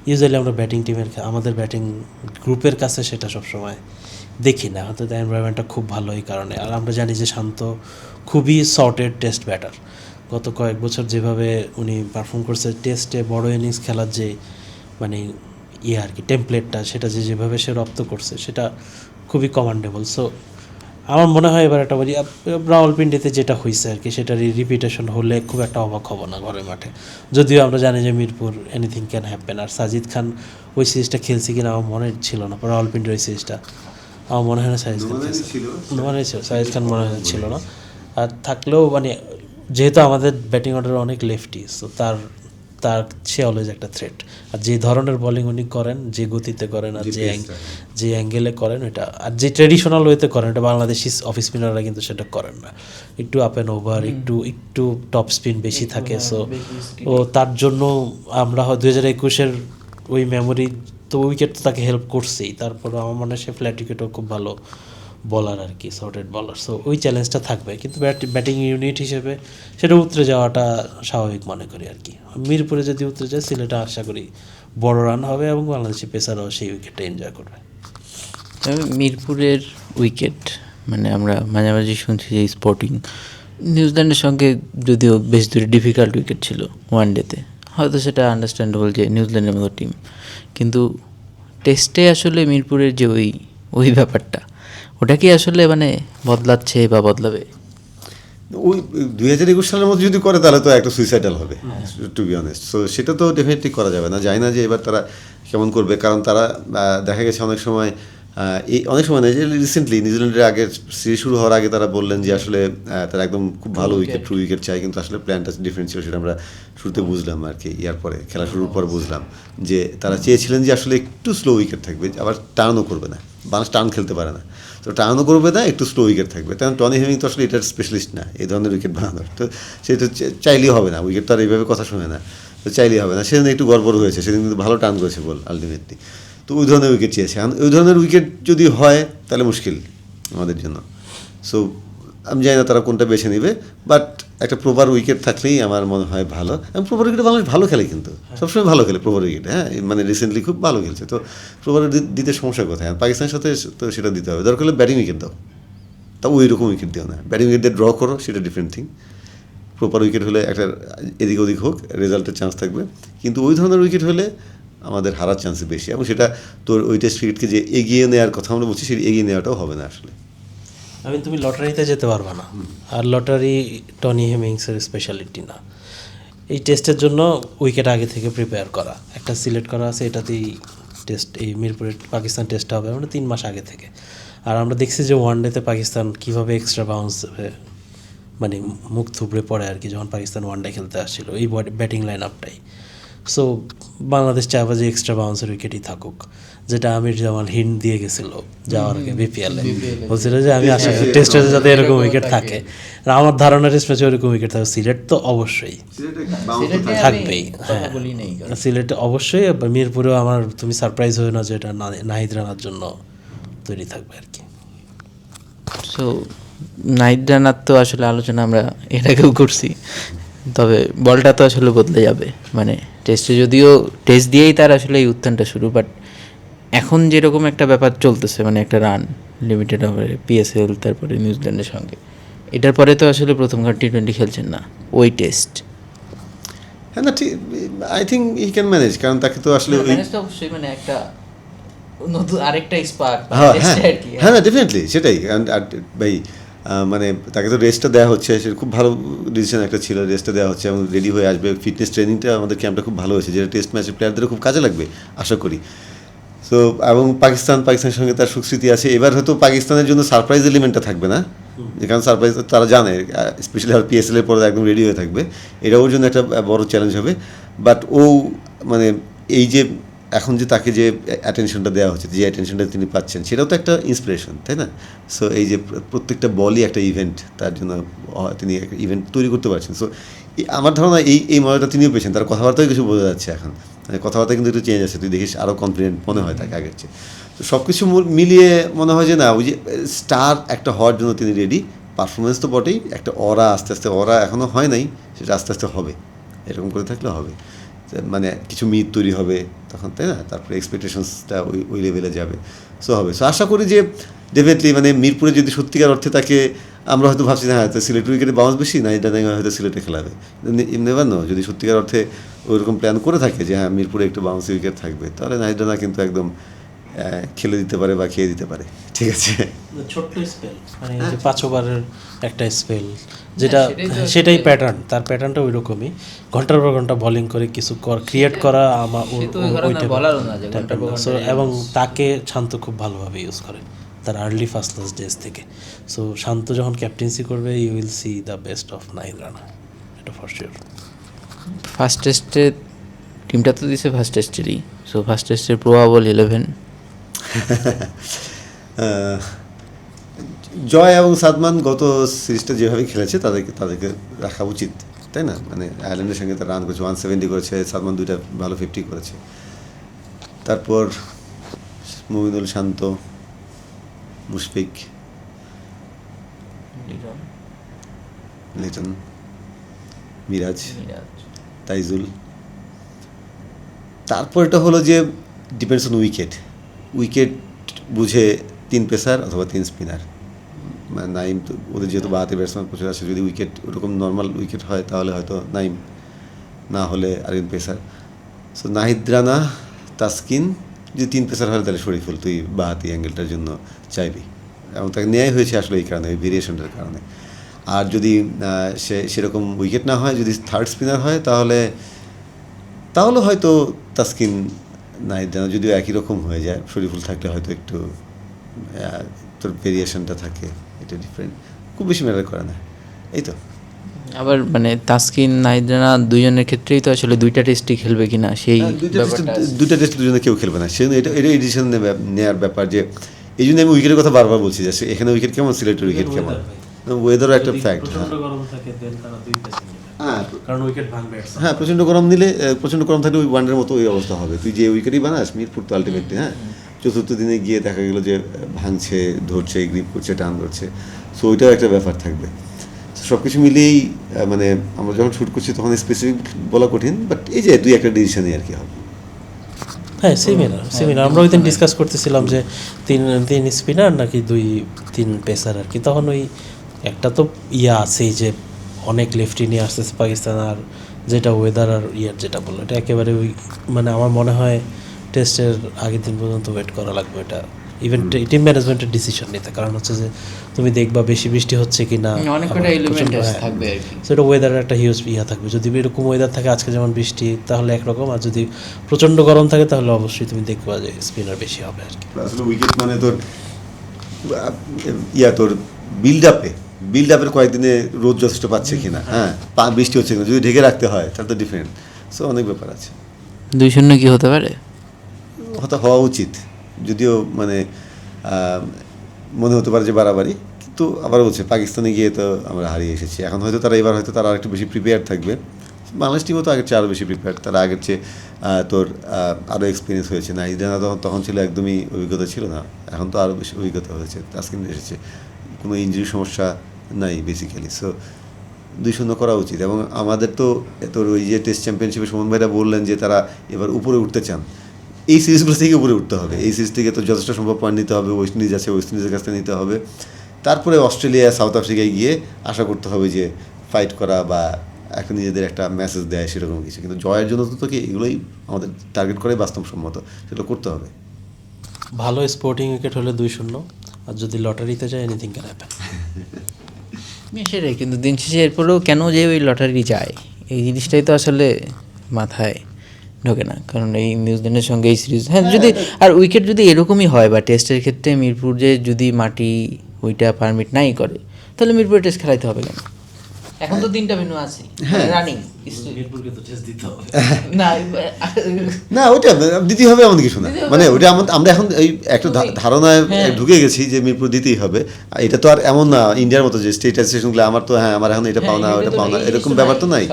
ইউজুয়ালি আমরা ব্যাটিং টিমের আমাদের ব্যাটিং গ্রুপের কাছে সেটা সবসময় দেখি না, হয়তো এনভায়রনমেন্টটা খুব ভালো এই কারণে। আর আমরা জানি যে শান্ত খুবই সর্টেড টেস্ট ব্যাটার, গত কয়েক বছর যেভাবে উনি পারফর্ম করছে টেস্টে, বড় ইনিংস খেলার যে মানে আর কি টেমপ্লেটটা, সেটা যেভাবে সে রপ্ত করছে সেটা খুবই কমান্ডেবল। সো আমার মনে হয় এবার একটা বলি, রাওয়ালপিন্ডিতে যেটা হয়েছে আর কি, সেটারই রিপিটেশন হলে খুব একটা অবাক হব না ঘরের মাঠে। যদিও আমরা জানি যে মিরপুর এনিথিং ক্যান হ্যাপেন। আর সাজিদ খান ওই সিরিজটা খেলছে কিনা আমার মনে ছিল না, রাওয়ালপিন্ডির ওই সিরিজটা আমার মনে হয় না সাজিদ খান ছিল, সাজিদ খান মনে হয় ছিল না। আর থাকলেও মানে যেহেতু আমাদের ব্যাটিং অর্ডার অনেক লেফটি, সো তার সে অলওয়েজ একটা থ্রেট। আর যে ধরনের বোলিং উনি করেন, যে গতিতে করেন, আর যে অ্যাঙ্গেলে করেন, এটা আর যে ট্রেডিশনাল ওয়েতে করেন, এটা বাংলাদেশি অফ স্পিনাররা কিন্তু সেটা করেন না। একটু আপ অ্যান্ড ওভার, একটু টপ স্পিন বেশি থাকে। সো ও তার জন্য আমরা 2021-এর ওই মেমোরি তো উইকেট তো তাকে হেল্প করছেই, তারপরে আমার মনে হয় সে ফ্ল্যাট উইকেটও খুব ভালো বলার আর কি, শর্টেড বলার। সো ওই চ্যালেঞ্জটা থাকবে, কিন্তু ব্যাটিং ইউনিট হিসেবে সেটা উতরে যাওয়াটা স্বাভাবিক মনে করি আর কি। মিরপুরে যদি উতরে যায়, সিলেটে আশা করি বড় রান হবে এবং বাংলাদেশি পেসারও সেই উইকেটটা এনজয় করবে। মিরপুরের উইকেট মানে আমরা মাঝে মাঝে শুনছি যে স্পোর্টিং নিউজিল্যান্ডের সঙ্গে যদিও বেশ দূরে ডিফিকাল্ট উইকেট ছিল ওয়ান ডেতে, হয়তো সেটা আন্ডারস্ট্যান্ডেবল যে নিউজিল্যান্ডের মতো টিম, কিন্তু টেস্টে আসলে মিরপুরের যে ওই ব্যাপারটা, ওটা কি আসলে মানে বদলাচ্ছে বা বদলাবে? ওই 2021 সালের মধ্যে যদি করে তাহলে তো একটা সুইসাইডাল হবে, টু বি অনেস্ট। সো সেটা তো ডেফিনেটলি করা যাবে না। জানি না যে এবার তারা কেমন করবে, কারণ তারা দেখা গেছে অনেক সময় না, যে রিসেন্টলি নিউজিল্যান্ডের আগে সিরিজ শুরু হওয়ার আগে তারা বললেন যে আসলে তারা একদম খুব ভালো উইকেট, ট্রু উইকেট চাই, কিন্তু আসলে প্ল্যানটা ডিফারেন্ট ছিল। সেটা আমরা শুরুতে বুঝলাম আর কি, ইয়ার পরে খেলা শুরুর পর বুঝলাম যে তারা চেয়েছিলেন যে আসলে একটু স্লো উইকেট থাকবে, আবার টার্নও করবে না, বাংলাদেশ টার্ন খেলতে পারে না, তো টার্নও করবে না, একটু স্লো উইকেট থাকবে। কারণ টনি হেমিং তো আসলে এটার স্পেশালিস্ট না, এই ধরনের উইকেট বানানোর। তো সেটা চাইলেই হবে না, উইকেট তো আর এইভাবে কথা শোনে না, তো চাইলেই হবে না। সেদিন একটু গড়বড় হয়েছে, সেদিন কিন্তু ভালো টার্ন করেছে বল আলটিমেটলি। তো ওই ধরনের উইকেট চেয়েছে, ওই ধরনের উইকেট যদি হয় তাহলে মুশকিল আমাদের জন্য। সো আমি জানি না তারা কোনটা বেছে নেবে, বাট একটা প্রপার উইকেট থাকলেই আমার মনে হয় ভালো। এবং প্রপার উইকেটে বাংলাদেশ ভালো খেলে, কিন্তু সবসময় ভালো খেলে প্রপার উইকেটে, হ্যাঁ, মানে রিসেন্টলি খুব ভালো খেলছে। তো প্রপার দিতে সমস্যা কোথায়? আর পাকিস্তানের সাথে তো সেটা দিতে হবে, দরকার হলে ব্যাটিং উইকেট দাও, তা ওই রকম উইকেট দিও না। ব্যাটিং উইকেট দিয়ে ড্র করো, সেটা ডিফারেন্ট থিং। প্রপার উইকেট হলে একটা এদিক ওদিক হোক, রেজাল্টের চান্স থাকবে, কিন্তু ওই ধরনের উইকেট হলে আমাদের হারার চান্স বেশি। এবং সেটা তোর ওই টেস্ট ক্রিকেটকে যে এগিয়ে নেওয়ার কথা আমরা বলছি, সেই এগিয়ে নেওয়াটাও হবে না আসলে। তুমি লটারিতে যেতে পারবে না, আর লটারি টনি হেমিংসের স্পেশালিটি না। এই টেস্টের জন্য উইকেট আগে থেকে প্রিপেয়ার করা, একটা সিলেক্ট করা আছে, এটাতেই টেস্ট, এই মিরপুরের পাকিস্তান টেস্টটা হবে মানে 3 মাস আগে থেকে। আর আমরা দেখছি যে ওয়ানডেতে পাকিস্তান কীভাবে এক্সট্রা বাউন্স মানে মুখ থুবড়ে পড়ে আর কি, যখন পাকিস্তান ওয়ানডে খেলতে আসছিল এই ব্যাটিং লাইন আপটাই। সো বাংলাদেশ চাইবে যে এক্সট্রা বাউন্সের উইকেটই থাকুক, যেটা আমির জামাল হিন্ট দিয়ে গেছিল যাওয়ার আগে বিপিএলে, বলছিল যে আমি আশা করি টেস্ট ম্যাচে যাতে এরকম উইকেট থাকে। আর আমার ধারণা টেস্ট ম্যাচে ওরকম উইকেট থাকবে। সিলেট তো অবশ্যই থাকবেই, হ্যাঁ সিলেটে অবশ্যই। মিরপুরেও আমার তুমি সারপ্রাইজ হয়ে না যে এটা নাহিদ রানার জন্য তৈরি থাকবে আর কি। সো নাহিদ রানার তো আসলে আলোচনা আমরা এর আগেও করছি, তবে বলটা তো আসলে বদলে যাবে। মানে টেস্টে যদিও টেস্ট দিয়েই তার আসলে এই উত্থানটা শুরু, বাট এখন যেরকম একটা ব্যাপার চলতেছে, মানে একটা রান লিমিটেড ওভারে পিএসএল, তারপরে নিউজিল্যান্ডের সঙ্গে, এটার পরে তো আসলে প্রথমবার T20 খেলছেন না, ওই টেস্ট। হ্যাঁ না ঠিক, I think he can manage, কারণ তাকে তো আসলে ওই অবশ্যই মানে একটা নতুন আরেকটা স্পার্ক হ্যাঁ হ্যাঁ হ্যাঁ না ডেফিনেটলি সেটাই, কারণ আর ভাই মানে তাকে তো রেস্টটা দেওয়া হচ্ছে, সে খুব ভালো ডিসিশন একটা ছিল, রেস্টটা দেওয়া হচ্ছে এবং রেডি হয়ে আসবে। ফিটনেস ট্রেনিংটা আমাদের ক্যাম্পটা খুব ভালো হয়েছে, যেটা টেস্ট ম্যাচের প্লেয়ারদেরও খুব কাজে লাগবে আশা করি। সো এবং পাকিস্তানের সঙ্গে তার সুস্মৃতি আছে, এবার হয়তো পাকিস্তানের জন্য সারপ্রাইজ এলিমেন্টটা থাকবে না, কারণ সারপ্রাইজ তারা জানে, স্পেশালি আর PSL এর পরে একদম রেডি হয়ে থাকবে, এটা ওর জন্য একটা বড় চ্যালেঞ্জ হবে। বাট ও মানে এই যে এখন যে তাকে যে অ্যাটেনশনটা দেওয়া হচ্ছে, যে অ্যাটেনশনটা তিনি পাচ্ছেন, সেটাও তো একটা ইন্সপিরেশন, তাই না? সো এই যে প্রত্যেকটা বলই একটা ইভেন্ট, তার জন্য তিনি একটা ইভেন্ট তৈরি করতে পারছেন। সো আমার ধারণা এই মজাটা তিনিও পেয়েছেন, তার কথাবার্তায় কিছু বোঝা যাচ্ছে এখন, মানে কথাবার্তা কিন্তু একটু চেঞ্জ আছে, তুই দেখিস আরও কনফিডেন্ট মনে হয় তাকে আগের চেয়ে। তো সব কিছু মিলিয়ে মনে হয় যে না, ওই যে স্টার একটা হওয়ার জন্য তিনি রেডি। পারফরমেন্স তো বটেই, একটা অরা আস্তে আস্তে, অরা এখনও হয় নাই, সেটা আস্তে আস্তে হবে, এরকম করে থাকলে হবে, মানে কিছু মিথ তৈরি হবে তখন, তাই না? তারপরে এক্সপেকটেশনসটা ওই লেভেলে যাবে, সো হবে। সো আশা করি যে ডেফিনেটলি মানে মিরপুরে যদি সত্যিকার অর্থে তাকে, আমরা হয়তো ভাবছি না হয়তো সিলেট উইকেটে বাউন্স বেশি, নাইডা হয়তো সিলেটে খেলাবে, নেবার নো, যদি সত্যিকার অর্থে ওইরকম প্ল্যান করে থাকে যে হ্যাঁ মিরপুরে একটু বাউন্স উইকেট থাকবে, তাহলে নাইডা কিন্তু একদম খেলে দিতে পারে বা খেয়ে দিতে পারে, ঠিক আছে? ছোট্ট স্পেল, মানে যে 5 ওভারের একটা স্পেল, যেটা সেটাই প্যাটার্ন, তার প্যাটার্নটা ওই রকমই, ঘন্টার পর ঘন্টা বোলিং করে কিছু ক্রিয়েট করা আমার এবং তাকে শান্ত খুব ভালোভাবে ইউজ করে তার আর্লি ফার্স্ট ডেজ থেকে। সো শান্ত যখন ক্যাপ্টেন্সি করবে, you will see the best of Nahid Rana, এটা ফর শিওর। ফার্স্ট টেস্টে টিমটা তো দিছে ফার্স্ট টেস্টেরই, সো ফার্স্ট টেস্টের প্রবাবল 11। জয় এবং সাদমান গত সিরিজটা যেভাবে খেলেছে তাদেরকে রাখা উচিত, তাই না? মানে আয়ারল্যান্ডের সঙ্গে তারা রান করেছে, 170 করেছে, সাদমান 2টা ভালো 50 করেছে। তারপর মুমিনুল, শান্ত, মুশফিক, লিটন, মিরাজ, তাইজুল। তারপর এটা হলো যে ডিপেন্ডস অন উইকেট বুঝে 3 পেসার অথবা 3 স্পিনার। মানে নাইম তো ওদের যেহেতু বাহাতে ব্যাটসম্যান প্রচুর আসে, যদি উইকেট ওরকম নর্মাল উইকেট হয় তাহলে হয়তো নাইম, না হলে আরেকজন পেসার। সো নাহিদ রানা, তাসকিন, যদি 3 পেসার হয় তাহলে শরীফুল তুই বাহাতি অ্যাঙ্গেলটার জন্য চাইবি, এবং তাকে নেওয়াই হয়েছে আসলে এই কারণে, ওই ভেরিয়েশনটার কারণে। আর যদি সেরকম উইকেট না হয়, যদি থার্ড স্পিনার হয়, তাহলে হয়তো তাসকিন, নাহিদ রানা যদিও একই রকম হয়ে যায়, শরীফুল থাকলে হয়তো একটু তোর ভেরিয়েশনটা থাকে, এটা ডিফারেন্ট, খুব বেশি ম্যাটার করে না, এই তো। আবার মানে তাসকিন, নাহিদ রানা দুইজনের ক্ষেত্রেই তো আসলে 2টা টেস্টই খেলবে কিনা সেই দুইটা টেস্ট দুজনে কেউ খেলবে না, সেজন্য এটা ডিসিশন নেওয়ার ব্যাপার। যে এই জন্য আমি উইকেটের কথা বারবার বলছি, যে এখানে উইকেট কেমন, সিলেটের উইকেট কেমন, ওয়েদারও একটা ফ্যাক্ট। হ্যাঁ প্রচণ্ড গরম নিলে, প্রচণ্ড গরম থাকলে ওই ওয়ানডের মতো ওই অবস্থা হবে, তুই যে উইকেটই বানাস মিরপুর তো আলটিমেটলি, হ্যাঁ চতুর্থ দিনে গিয়ে দেখা গেলো যে ভাঙছে, ধরছে, গ্রিপ করছে, টান ধরছে, সো ওইটাও একটা ব্যাপার থাকবে। সব কিছু মিলিয়েই মানে আমরা যখন শ্যুট করছি তখন স্পেসিফিক বলা কঠিন, বাট এই যে 2-1 ডিসিশনই আর কি হবে। হ্যাঁ সিমিলার আমরা ওই দিন ডিসকাস করতেছিলাম যে 3 স্পিনার নাকি 2-3 পেসার আর কি, তখন ওই একটা তো আছেই যে অনেক লেফটি নিয়ে আসতেছে পাকিস্তান, আর যেটা ওয়েদার আর যেটা বললো, এটা একেবারে ওই মানে আমার মনে হয় টেস্টের আগের দিন পর্যন্ত ওয়েট করা লাগবে, এটা ইভেন টিম ম্যানেজমেন্টের ডিসিশন নিতে, কারণ হচ্ছে যে তুমি দেখবা বেশি বৃষ্টি হচ্ছে কি না, সেটা ওয়েদারের একটা হিউজ থাকবে। যদি এরকম ওয়েদার থাকে আজকে যেমন বৃষ্টি, তাহলে একরকম, আর যদি প্রচণ্ড গরম থাকে তাহলে অবশ্যই তুমি দেখবা যে স্পিনার বেশি হবে আর কি। আসলে উইকেট মানে তোর তোর বিল্ড আপের কয়েকদিনে রোদ যথেষ্ট পাচ্ছে কিনা, হ্যাঁ বৃষ্টি হচ্ছে কিনা, যদি ঢেকে রাখতে হয় তাহলে তো ডিফারেন্ট। সো অনেক ব্যাপার আছে। 2-0 কি হতে পারে? হওয়া উচিত, যদিও মানে মনে হতে পারে যে বাড়াবাড়ি, কিন্তু আবার বলছে পাকিস্তানে গিয়ে তো আমরা হারিয়ে এসেছি, এখন হয়তো তারা আরেকটু বেশি প্রিপেয়ার থাকবে। বাংলাদেশ টিমও তো আগের চেয়ে আরও বেশি প্রিপেয়ার, তারা আগের চেয়ে তোর আরও এক্সপিরিয়েন্স হয়েছে। নাহিদ রানা তখন ছিল একদমই অভিজ্ঞতা ছিল না, এখন তো আরও বেশি অভিজ্ঞতা হয়েছে, তাসকিন এসেছে, কোনো ইঞ্জুরি সমস্যা নাই বেসিক্যালি। সো 2-0 করা উচিত। এবং আমাদের তো তোর ওই যে টেস্ট চ্যাম্পিয়নশিপে সুমন ভাইরা বললেন যে তারা এবার উপরে উঠতে চান, এই সিরিজগুলো থেকে উপরে উঠতে হবে, এই সিরিজ থেকে তো যথেষ্ট সম্ভব পয়েন্ট নিতে হবে। ওয়েস্ট ইন্ডিজ আছে, ওয়েস্ট ইন্ডিজের কাছ থেকে নিতে হবে, তারপরে অস্ট্রেলিয়া সাউথ আফ্রিকায় গিয়ে আশা করতে হবে যে ফাইট করা বা একটা নিজেদের একটা মেসেজ দেয় সেরকম কিছু, কিন্তু জয়ের জন্য তো কি এগুলোই আমাদের টার্গেট করে বাস্তবসম্মত, সেটা করতে হবে। ভালো স্পোর্টিং উইকেট হলে 2-0, আর যদি লটারিতে যায় এনিথিং ক্যান হ্যাপেন। সেটাই, কিন্তু দিন শেষে এরপরেও কেন যে ওই লটারি যায় এই জিনিসটাই তো আসলে মাথায় ঢোকে না, কারণ এই নিউজিল্যান্ডের সঙ্গে এই সিরিজ, হ্যাঁ যদি আর উইকেট যদি এরকমই হয় বা টেস্টের ক্ষেত্রে মিরপুর যে যদি মাটি ওইটা পারমিট নাই করে, তাহলে মিরপুরে টেস্ট খেলাইতে হবে কেন? এখন তো 3টা ভেন্যু আছে রানিং, মিরপুরকে তো টেস্ট দিতে হবে। না না ওইটা দিতেই হবে এমন কিছু না, মানে ওইটা আমরা এখন এই একটা ধারণায় ঢুকে গেছি যে মিরপুর দিতেই হবে। আর এটা তো আর এমন না ইন্ডিয়ার মতো যে স্টেট অ্যাসোসিয়েশনগুলো আমার তো হ্যাঁ আমার এখন এটা পাও না ওটা পাও না, এরকম ব্যাপার তো নাই।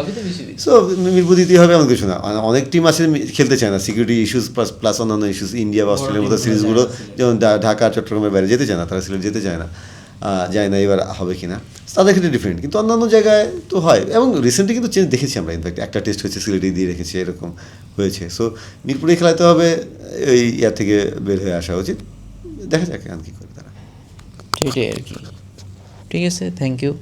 সো মিরপুর দিতেই হবে এমন কিছু না। অনেক টিম আছে খেলতে চায় না, সিকিউরিটি ইস্যুস প্লাস অন্যান্য ইস্যুস, ইন্ডিয়া বা অস্ট্রেলিয়ার মতো সিরিজগুলো যেমন ঢাকা চট্টগ্রামের বাইরে যেতে চায় না, তারা সিলেট যেতে চায় না, যায় না, এবার হবে কি না তাদের ক্ষেত্রে ডিফারেন্ট, কিন্তু অন্যান্য জায়গায় তো হয়। এবং রিসেন্টলি কিন্তু চেঞ্জ দেখেছি আমরা, ইনফ্যাক্ট একটা টেস্ট হয়েছে সিলেটে দিয়ে রেখেছে, এরকম হয়েছে। সো মিরপুরে খেলাতে হবে, এই ইয়ার থেকে বের হয়ে আসা উচিত, দেখা যাক এখন কী করে তারা। সেটাই আর কি। ঠিক আছে, থ্যাংক ইউ।